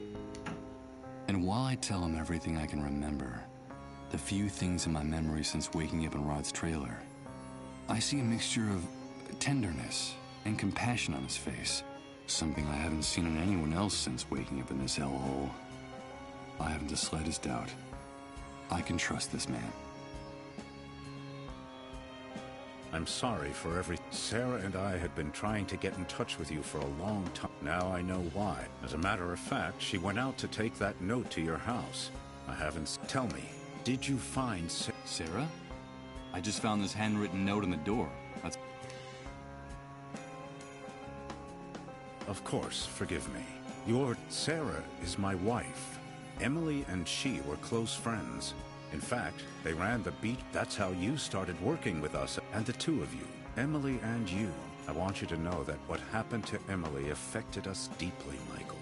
And while I tell him everything I can remember, the few things in my memory since waking up in Rod's trailer, I see a mixture of tenderness and compassion on his face. Something I haven't seen in anyone else since waking up in this hellhole. I haven't the slightest doubt. I can trust this man. I'm sorry for every... Sarah and I had been trying to get in touch with you for a long time. Now I know why. As a matter of fact, she went out to take that note to your house. I haven't... Tell me, did you find Sarah? I just found this handwritten note on the door. That's... Of course, forgive me. Sarah is my wife. Emily and she were close friends. In fact, they ran the beach. That's how you started working with us, and the two of you, Emily and you. I want you to know that what happened to Emily affected us deeply, Michael.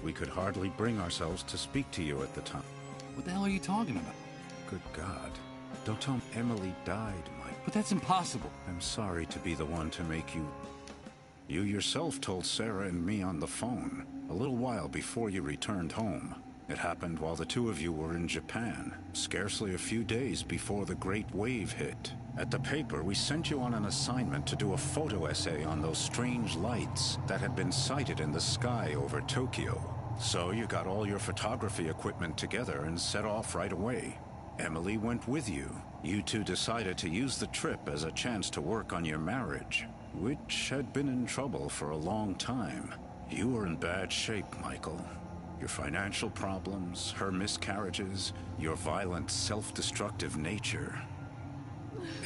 We could hardly bring ourselves to speak to you at the time. What the hell are you talking about? Good God. Don't tell me Emily died, Mike. But that's impossible. I'm sorry to be the one to make you... You yourself told Sarah and me on the phone a little while before you returned home. It happened while the two of you were in Japan, scarcely a few days before the Great Wave hit. At the paper, we sent you on an assignment to do a photo essay on those strange lights that had been sighted in the sky over Tokyo. So you got all your photography equipment together and set off right away. Emily went with you. You two decided to use the trip as a chance to work on your marriage, which had been in trouble for a long time. You were in bad shape, Michael. Your financial problems, her miscarriages, your violent, self-destructive nature.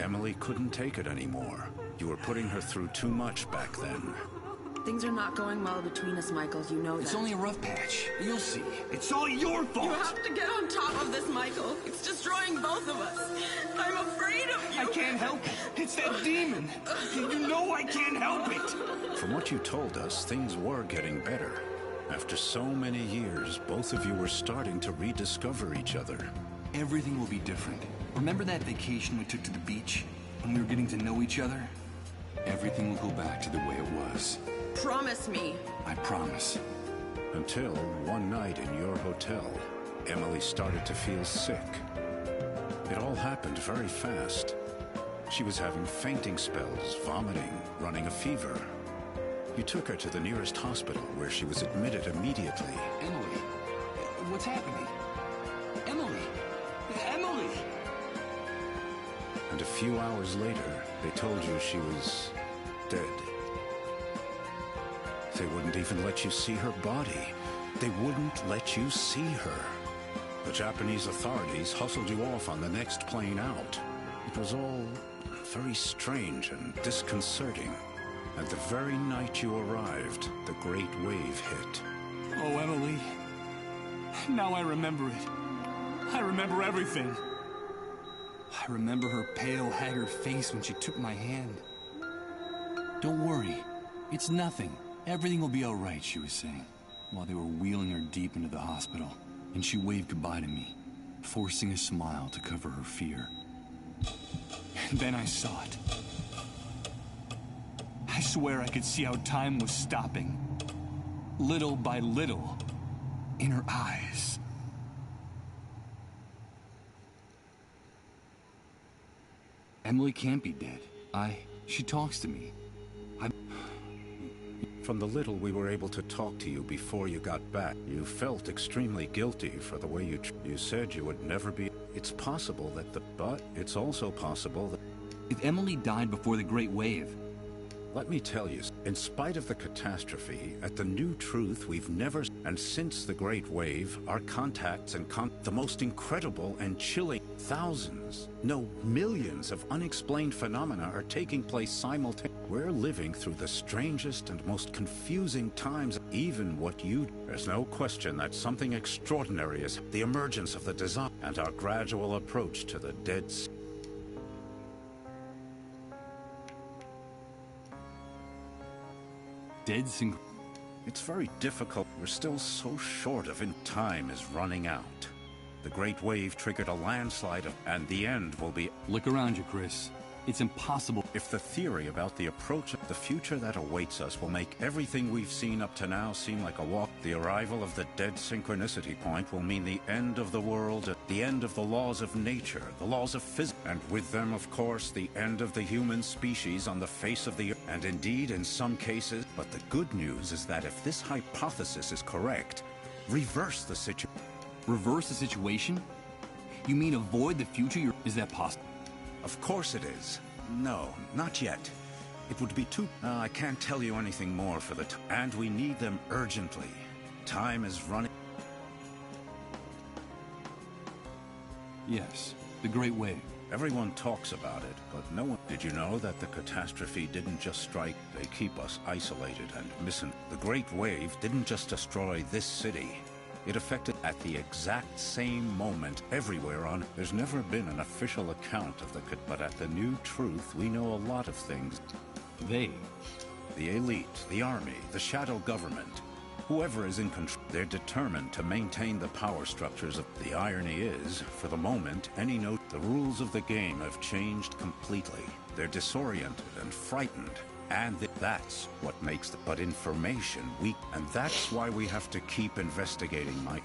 Emily couldn't take it anymore. You were putting her through too much back then. Things are not going well between us, Michael. You know that. It's only a rough patch. You'll see. It's all your fault! You have to get on top of this, Michael. It's destroying both of us. I'm afraid of you. I can't help it. It's that demon. You know I can't help it. From what you told us, things were getting better. After so many years, both of you were starting to rediscover each other. Everything will be different. Remember that vacation we took to the beach? When we were getting to know each other? Everything will go back to the way it was. Promise me. I promise. Until one night in your hotel, Emily started to feel sick. It all happened very fast. She was having fainting spells, vomiting, running a fever. You took her to the nearest hospital, where she was admitted immediately. Emily, what's happening? Emily! Emily! And a few hours later, they told you she was dead. They wouldn't even let you see her body. They wouldn't let you see her. The Japanese authorities hustled you off on the next plane out. It was all very strange and disconcerting. And the very night you arrived, the Great Wave hit. Oh, Emily. Now I remember it. I remember everything. I remember her pale, haggard face when she took my hand. Don't worry. It's nothing. Everything will be all right, she was saying, while they were wheeling her deep into the hospital. And she waved goodbye to me, forcing a smile to cover her fear. And then I saw it. I swear I could see how time was stopping. Little by little. In her eyes. Emily can't be dead. She talks to me. From the little we were able to talk to you before you got back, you felt extremely guilty for the way you said you would never be. It's possible that but it's also possible that... If Emily died before the Great Wave... Let me tell you, in spite of the catastrophe, at the new truth we've never... And since the Great Wave, our contacts and the most incredible and chilling thousands, no, millions of unexplained phenomena are taking place simultaneously. We're living through the strangest and most confusing times, even what you... There's no question that something extraordinary is the emergence of the design and our gradual approach to the dead sea. It's very difficult. We're still so short of it. Time is running out. The Great Wave triggered a landslide and the end will be... Look around you, Chris. It's impossible. If the theory about the approach of the future that awaits us will make everything we've seen up to now seem like a walk, the arrival of the dead synchronicity point will mean the end of the world, the end of the laws of nature, the laws of physics, and with them, of course, the end of the human species on the face of the earth, and indeed in some cases. But the good news is that if this hypothesis is correct, reverse the situation. Reverse the situation? You mean avoid the future? Is that possible? Of course it is. No, not yet. It would be too... I can't tell you anything more for the time. And we need them urgently. Time is running. Yes, the Great Wave. Everyone talks about it, but no one... Did you know that the catastrophe didn't just strike? They keep us isolated and missing. The Great Wave didn't just destroy this city. It affected at the exact same moment everywhere on... There's never been an official account of the... But at the New Truth, we know a lot of things. They? The elite, the army, the shadow government. Whoever is in control, they're determined to maintain the power structures of... The irony is, for the moment, the rules of the game have changed completely. They're disoriented and frightened. And that's what makes the... But information, and that's why we have to keep investigating, Mike.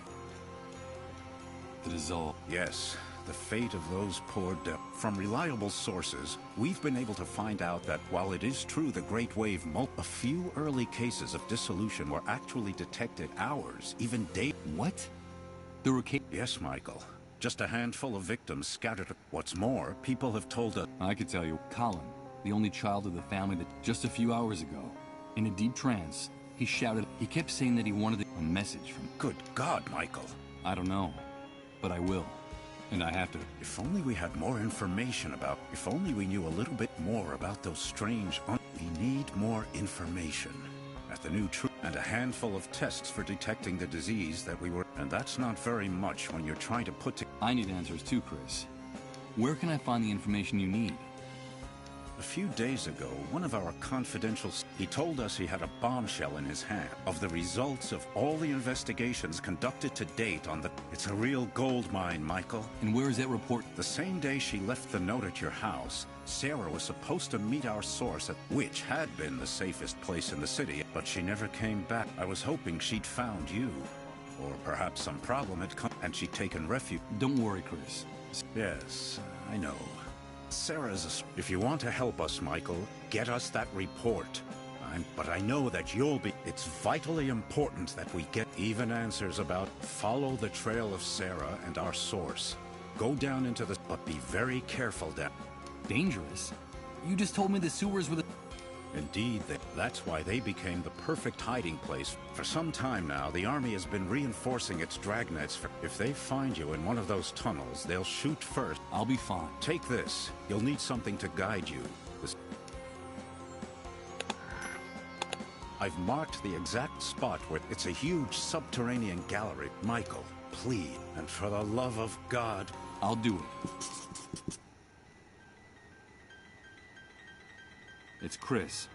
The dissolve. Yes. The fate of those poor From reliable sources, we've been able to find out that while it is true the Great Wave a few early cases of dissolution were actually detected hours, even days. What? There were Yes, Michael. Just a handful of victims scattered. What's more, people have told us... I could tell you, Colin, the only child of the family that just a few hours ago, in a deep trance, he shouted, he kept saying that he wanted a message from... Good God, Michael. I don't know, but I will. And I have to... If only we had more information about... If only we knew a little bit more about those strange... We need more information. At the New Truth, and a handful of tests for detecting the disease that we were... And that's not very much when you're trying to put to... I need answers too, Chris. Where can I find the information you need? A few days ago, one of our confidential... He told us he had a bombshell in his hand of the results of all the investigations conducted to date on the... It's a real gold mine, Michael. And where is that report? The same day she left the note at your house, Sarah was supposed to meet our source at... Which had been the safest place in the city, but she never came back. I was hoping she'd found you. Or perhaps some problem had come and she'd taken refuge. Don't worry, Chris. Yes, I know. Sarah's If you want to help us, Michael, get us that report. But I know that you'll be... It's vitally important that we get even answers about... Follow the trail of Sarah and our source. Go down into the... But be very careful down. Dangerous? You just told me the sewers were the... Indeed, that's why they became the perfect hiding place. For some time now, the army has been reinforcing its dragnets. If they find you in one of those tunnels, they'll shoot first. I'll be fine. Take this. You'll need something to guide you. I've marked the exact spot where it's a huge subterranean gallery. Michael, please, and for the love of God... I'll do it. It's Chris.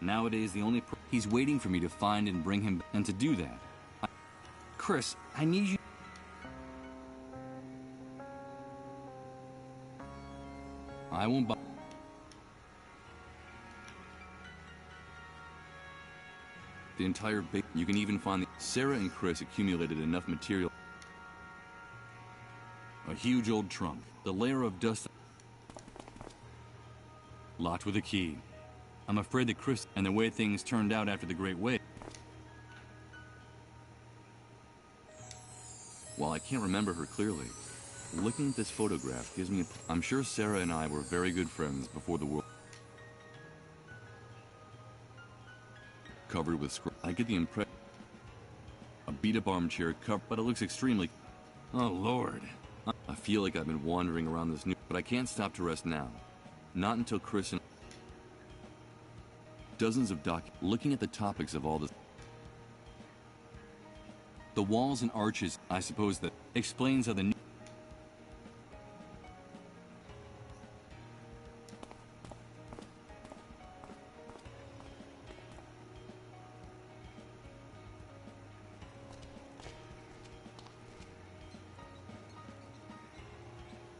Nowadays, the only... He's waiting for me to find and bring him... And to do that... Chris, I need you... I won't buy... The entire big... You can even find the... Sarah and Chris accumulated enough material... A huge old trunk. The layer of dust... Locked with a key. I'm afraid that Chris and the way things turned out after the Great Wave. While I can't remember her clearly, looking at this photograph gives me a... I'm sure Sarah and I were very good friends before the war. Covered with scrolls. I get the impression... A beat-up armchair cover, but it looks extremely... Oh, Lord. I feel like I've been wandering around this new... But I can't stop to rest now. Not until Chris and... Dozens of looking at the topics of all this. The walls and arches, I suppose that explains how the...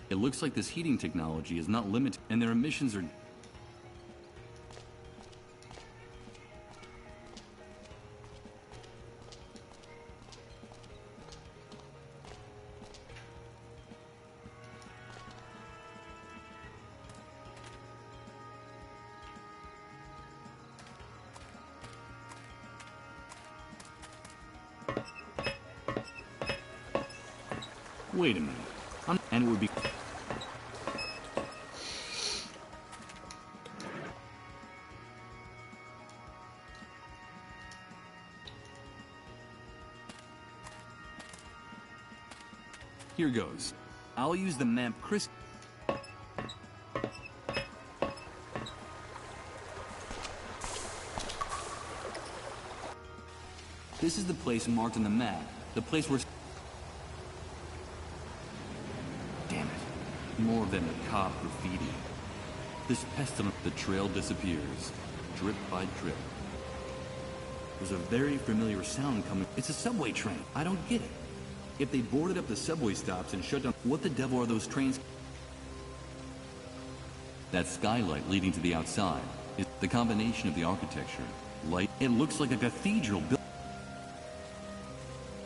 It looks like this heating technology is not limited, and their emissions are... Wait a minute. And it would be... Here goes. I'll use the map Chris... This is the place marked on the map. The place where... Damn it. More of that macabre graffiti. This pestilence... The trail disappears. Drip by drip. There's a very familiar sound coming. It's a subway train. I don't get it. If they boarded up the subway stops and shut down... What the devil are those trains? That skylight leading to the outside is the combination of the architecture. Light. It looks like a cathedral built...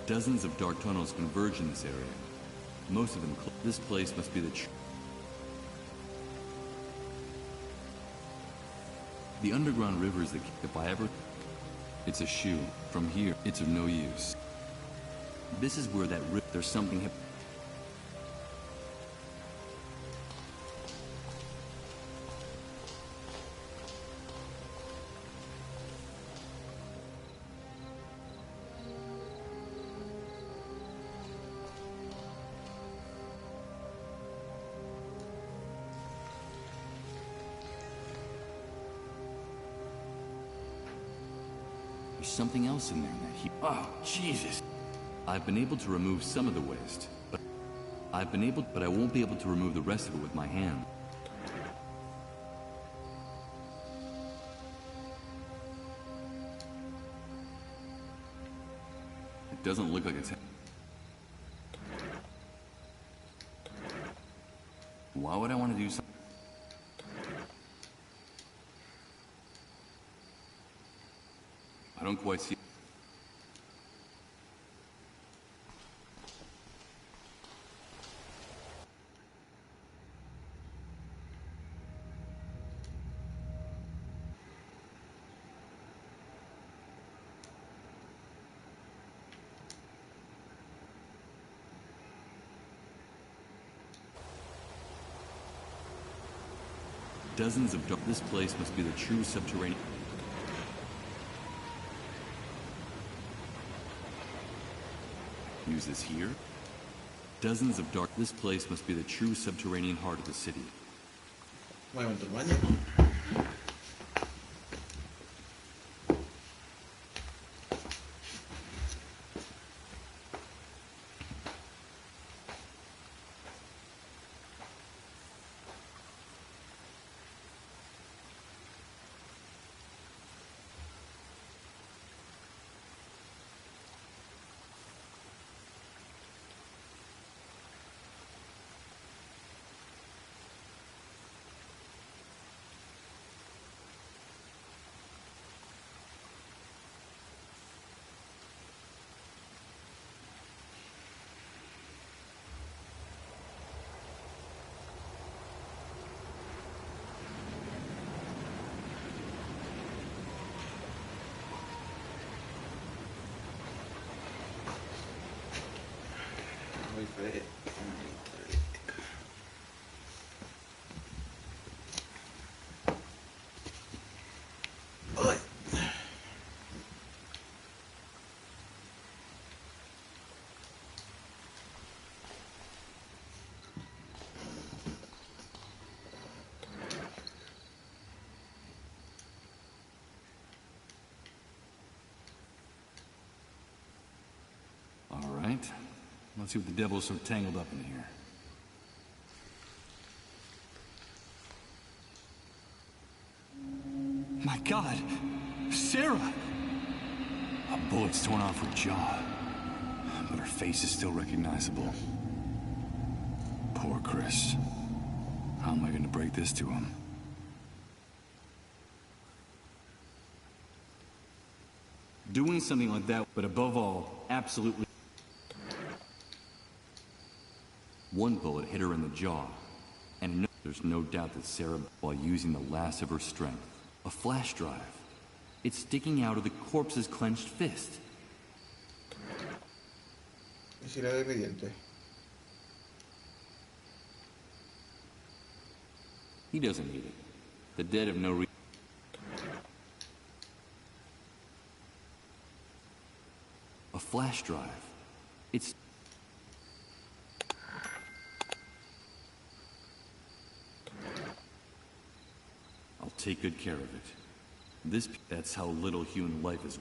Dozens of dark tunnels converge in this area. Most of them... This place must be the... The underground river is the... If I ever... It's a shoe. From here, it's of no use. This is where that rip... There's something... There's something else in there that he... Oh, Jesus! I've been able to remove some of the waste, but I won't be able to remove the rest of it with my hand. It doesn't look like it's... Why would I want to do something? I don't quite see... Dozens of dark... This place must be the true subterranean... Use this here. Dozens of dark... This place must be the true subterranean heart of the city. Voy a meter el baño. Muy feo. All right. Let's see what the devil's so tangled up in here. My God! Sarah! A bullet's torn off her jaw, but her face is still recognizable. Poor Chris. How am I going to break this to him? Doing something like that, but above all, absolutely... One bullet hit her in the jaw, and there's no doubt that Sarah, while using the last of her strength, a flash drive. It's sticking out of the corpse's clenched fist. ¿Y si le doy radiante? He doesn't need it. The dead have no reason. A flash drive. It's... take good care of it. That's how little human life is.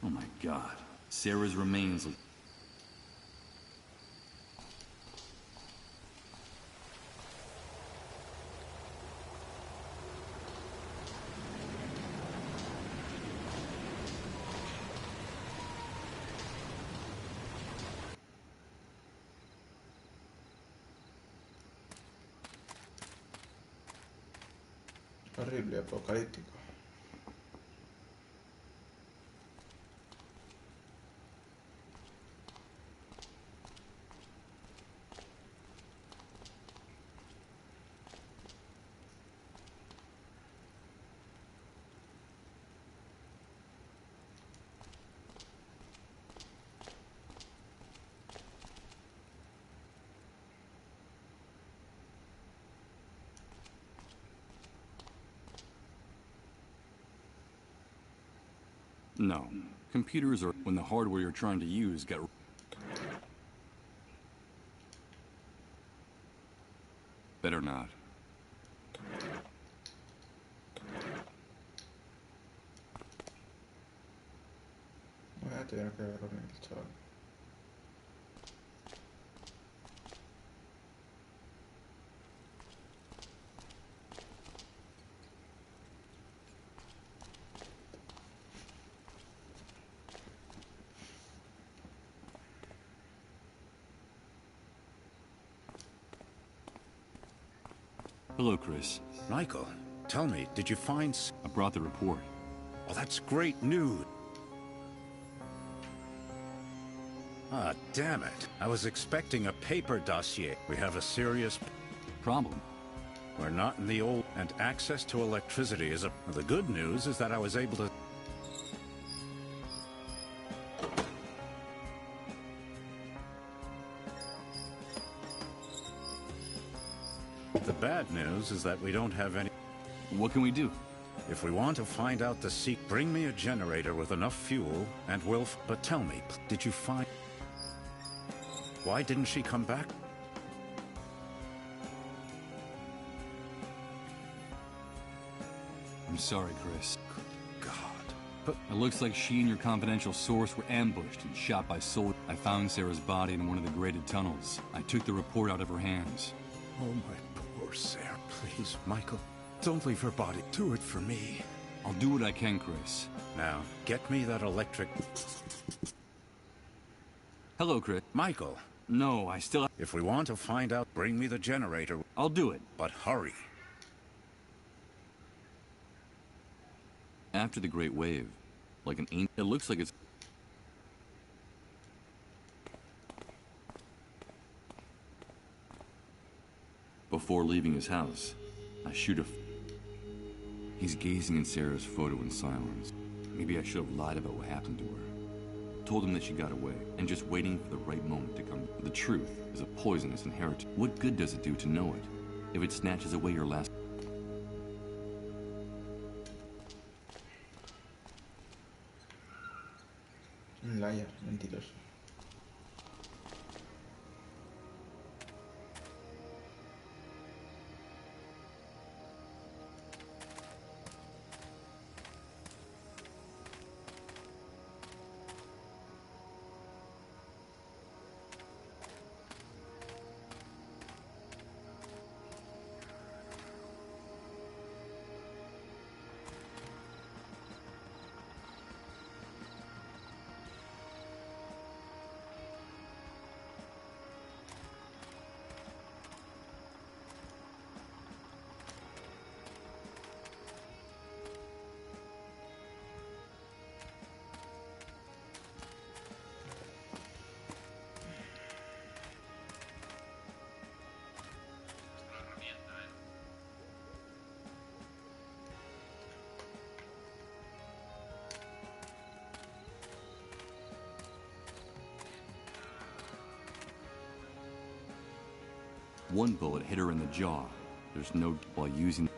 Oh my God. Sarah's remains. Horrible, apocalíptico. No. Computers are when the hardware you're trying to use got... Better not. Voy a tener que dormir, chaval. Hello, Chris. Michael, tell me, did you find... I brought the report. Oh, that's great news. Ah, damn it. I was expecting a paper dossier. We have a serious... problem. We're not in the old... And access to electricity is a... The good news is that I was able to... The bad news is that we don't have any... What can we do? If we want to find out the secret, bring me a generator with enough fuel, and we'll... But tell me, did you find... Why didn't she come back? I'm sorry, Chris. God. But... It looks like she and your confidential source were ambushed and shot by soldiers. I found Sarah's body in one of the graded tunnels. I took the report out of her hands. Oh, my poor Sarah. Please, Michael, don't leave her body. Do it for me. I'll do what I can, Chris. Now, get me that electric... Hello, Chris. Michael. No, I still... If we want to find out, bring me the generator. I'll do it. But hurry. After the Great Wave, like an ancient... It looks like it's... Before leaving his house, I shoot a... He's gazing in Sarah's photo in silence. Maybe I should have lied about what happened to her. Told him that she got away, and just waiting for the right moment to come. The truth is a poisonous inheritance. What good does it do to know it, if it snatches away your last... Un liar, mentiroso. One bullet hit her in the jaw. There's no... while using...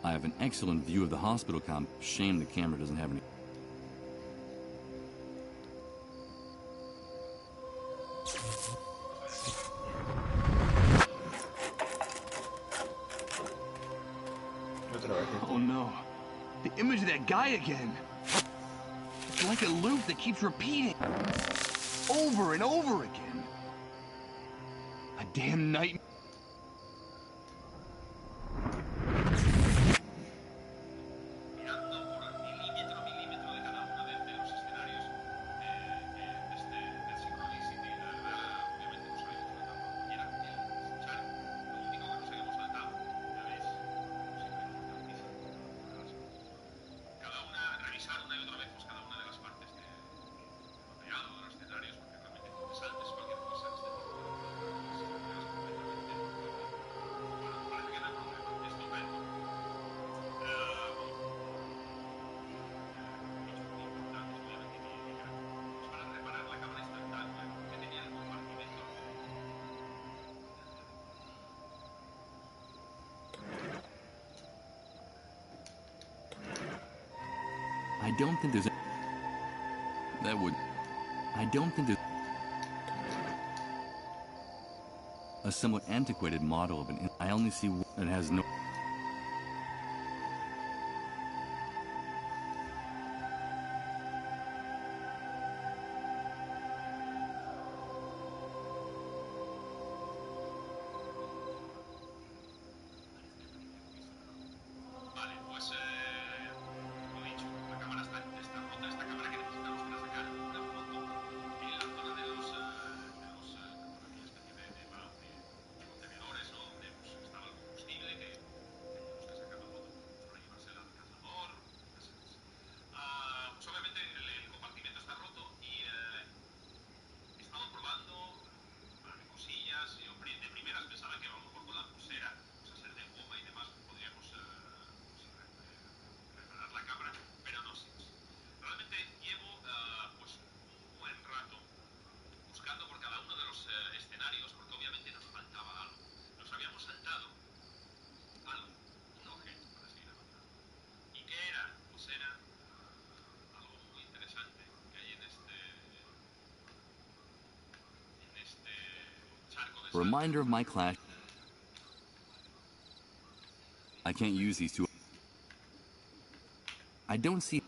I have an excellent view of the hospital comp. Shame the camera doesn't have any. Oh no. The image of that guy again. It's like a loop that keeps repeating. Over and over again. A damn nightmare. I don't think there's that would. I don't think there's a somewhat antiquated model of an. I only see one that has no. A reminder of my class. I can't use these two. I don't see.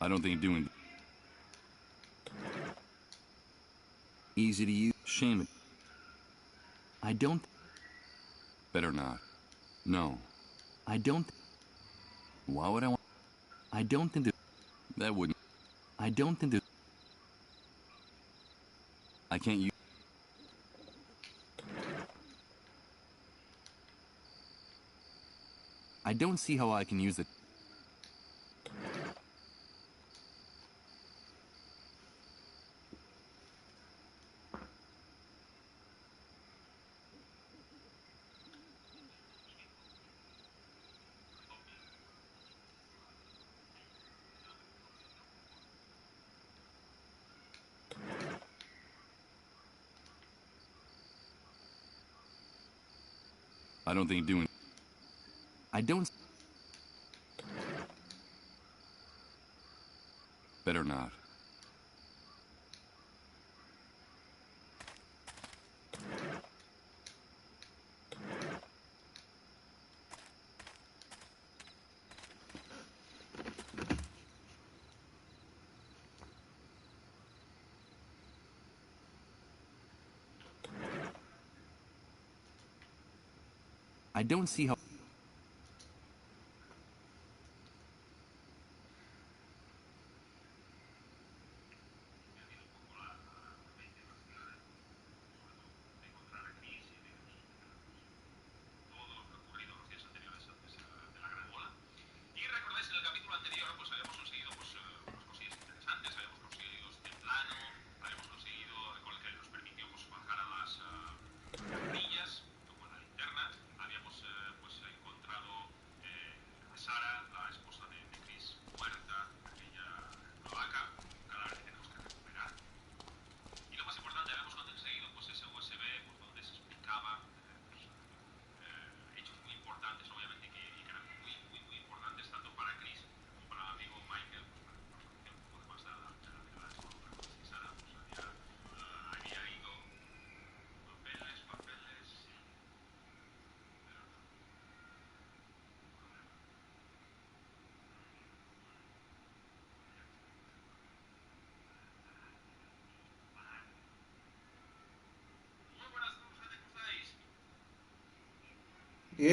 I don't think doing easy to use. Shame it. I don't. Better not. No. I don't. Why would I want? I don't think that wouldn't. I don't think that. I can't use. I don't see how I can use it. I don't think doing. I don't. Better not. I don't see how. Y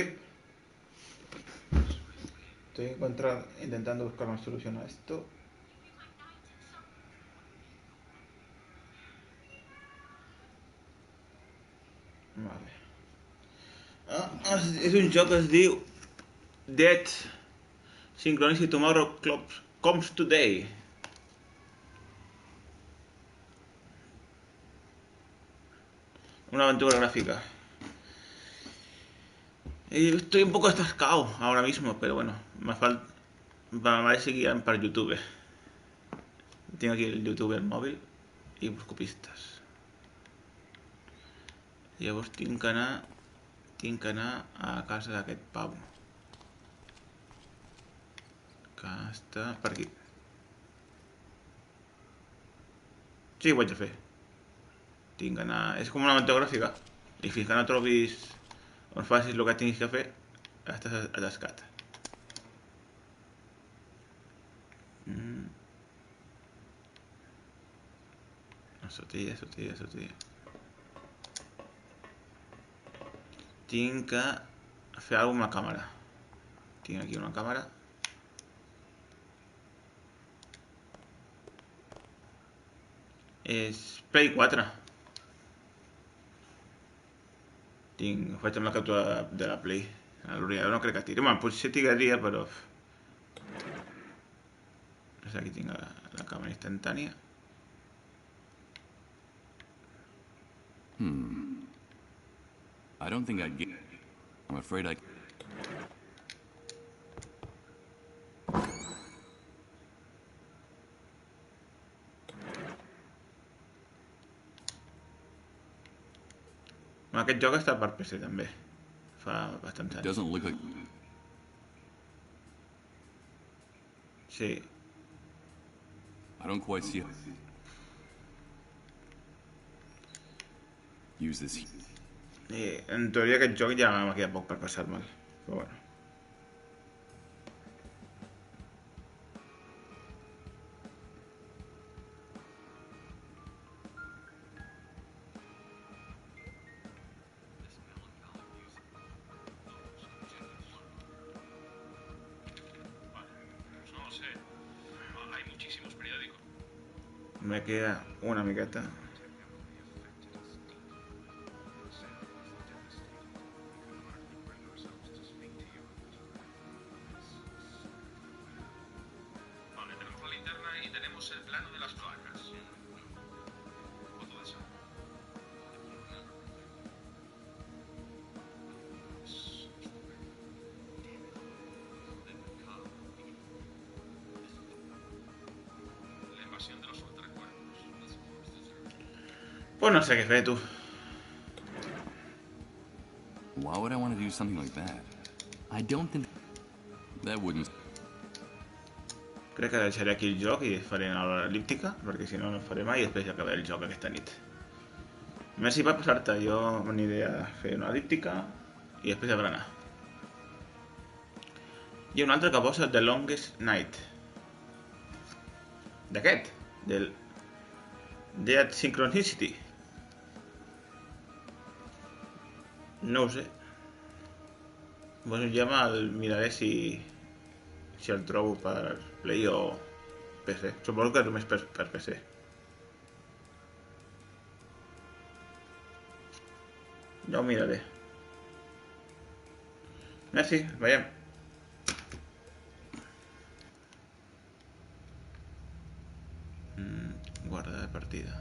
estoy intentando buscar una solución a esto. Vale. És un joc que es diu Dead Synchronicity Tomorrow Comes Today. Una aventura gráfica. Y estoy un poco atascado ahora mismo, pero bueno, me falta. Va a seguir per YouTube. Tinc aquí el YouTube mòbil i busco pistes. Llavors tinc que anar a casa d'aquest pau, que està per aquí. Sí, ho haig de fer. Tinc que anar... És com una aventura gràfica. I fins que no trobis on facis el que tinguis que fer, estàs atascat. Sotilla. Tinc que fer alguna cosa amb la càmera. Tinc aquí una càmera. És Play 4. Faig amb la captura de la Play. L'ordinador no crec que tiri. Home, potser tiraria, però... Aquí tinc la càmera instantània. I don't think I'd get... I'm afraid I... Aquest joc està per PC també. Fa bastants anys. Doesn't look like... Sí. I don't quite see... Use this... En teoria aquest joc ja m'ha quedat poc per passar-me'l, però bueno. Me queda una miqueta. Pues no sé què fer, tu. Why would I want to do something like that? I don't think... That wouldn't... Crec que deixaré aquí el joc i faré una hora elíptica, perquè si no, no faré mai i després ja acabaré el joc aquesta nit. Merci per passar-te, jo m'aniré a fer una elíptica i després a berenar. Hi ha un altre que posa The Longest Night. D'aquest, del Dead Synchronicity. No ho sé. Bueno, ja me'l miraré si el trobo per Play o PC. Suposo que només per PC. Ja ho miraré. Merci, veiem. Guarda de partida.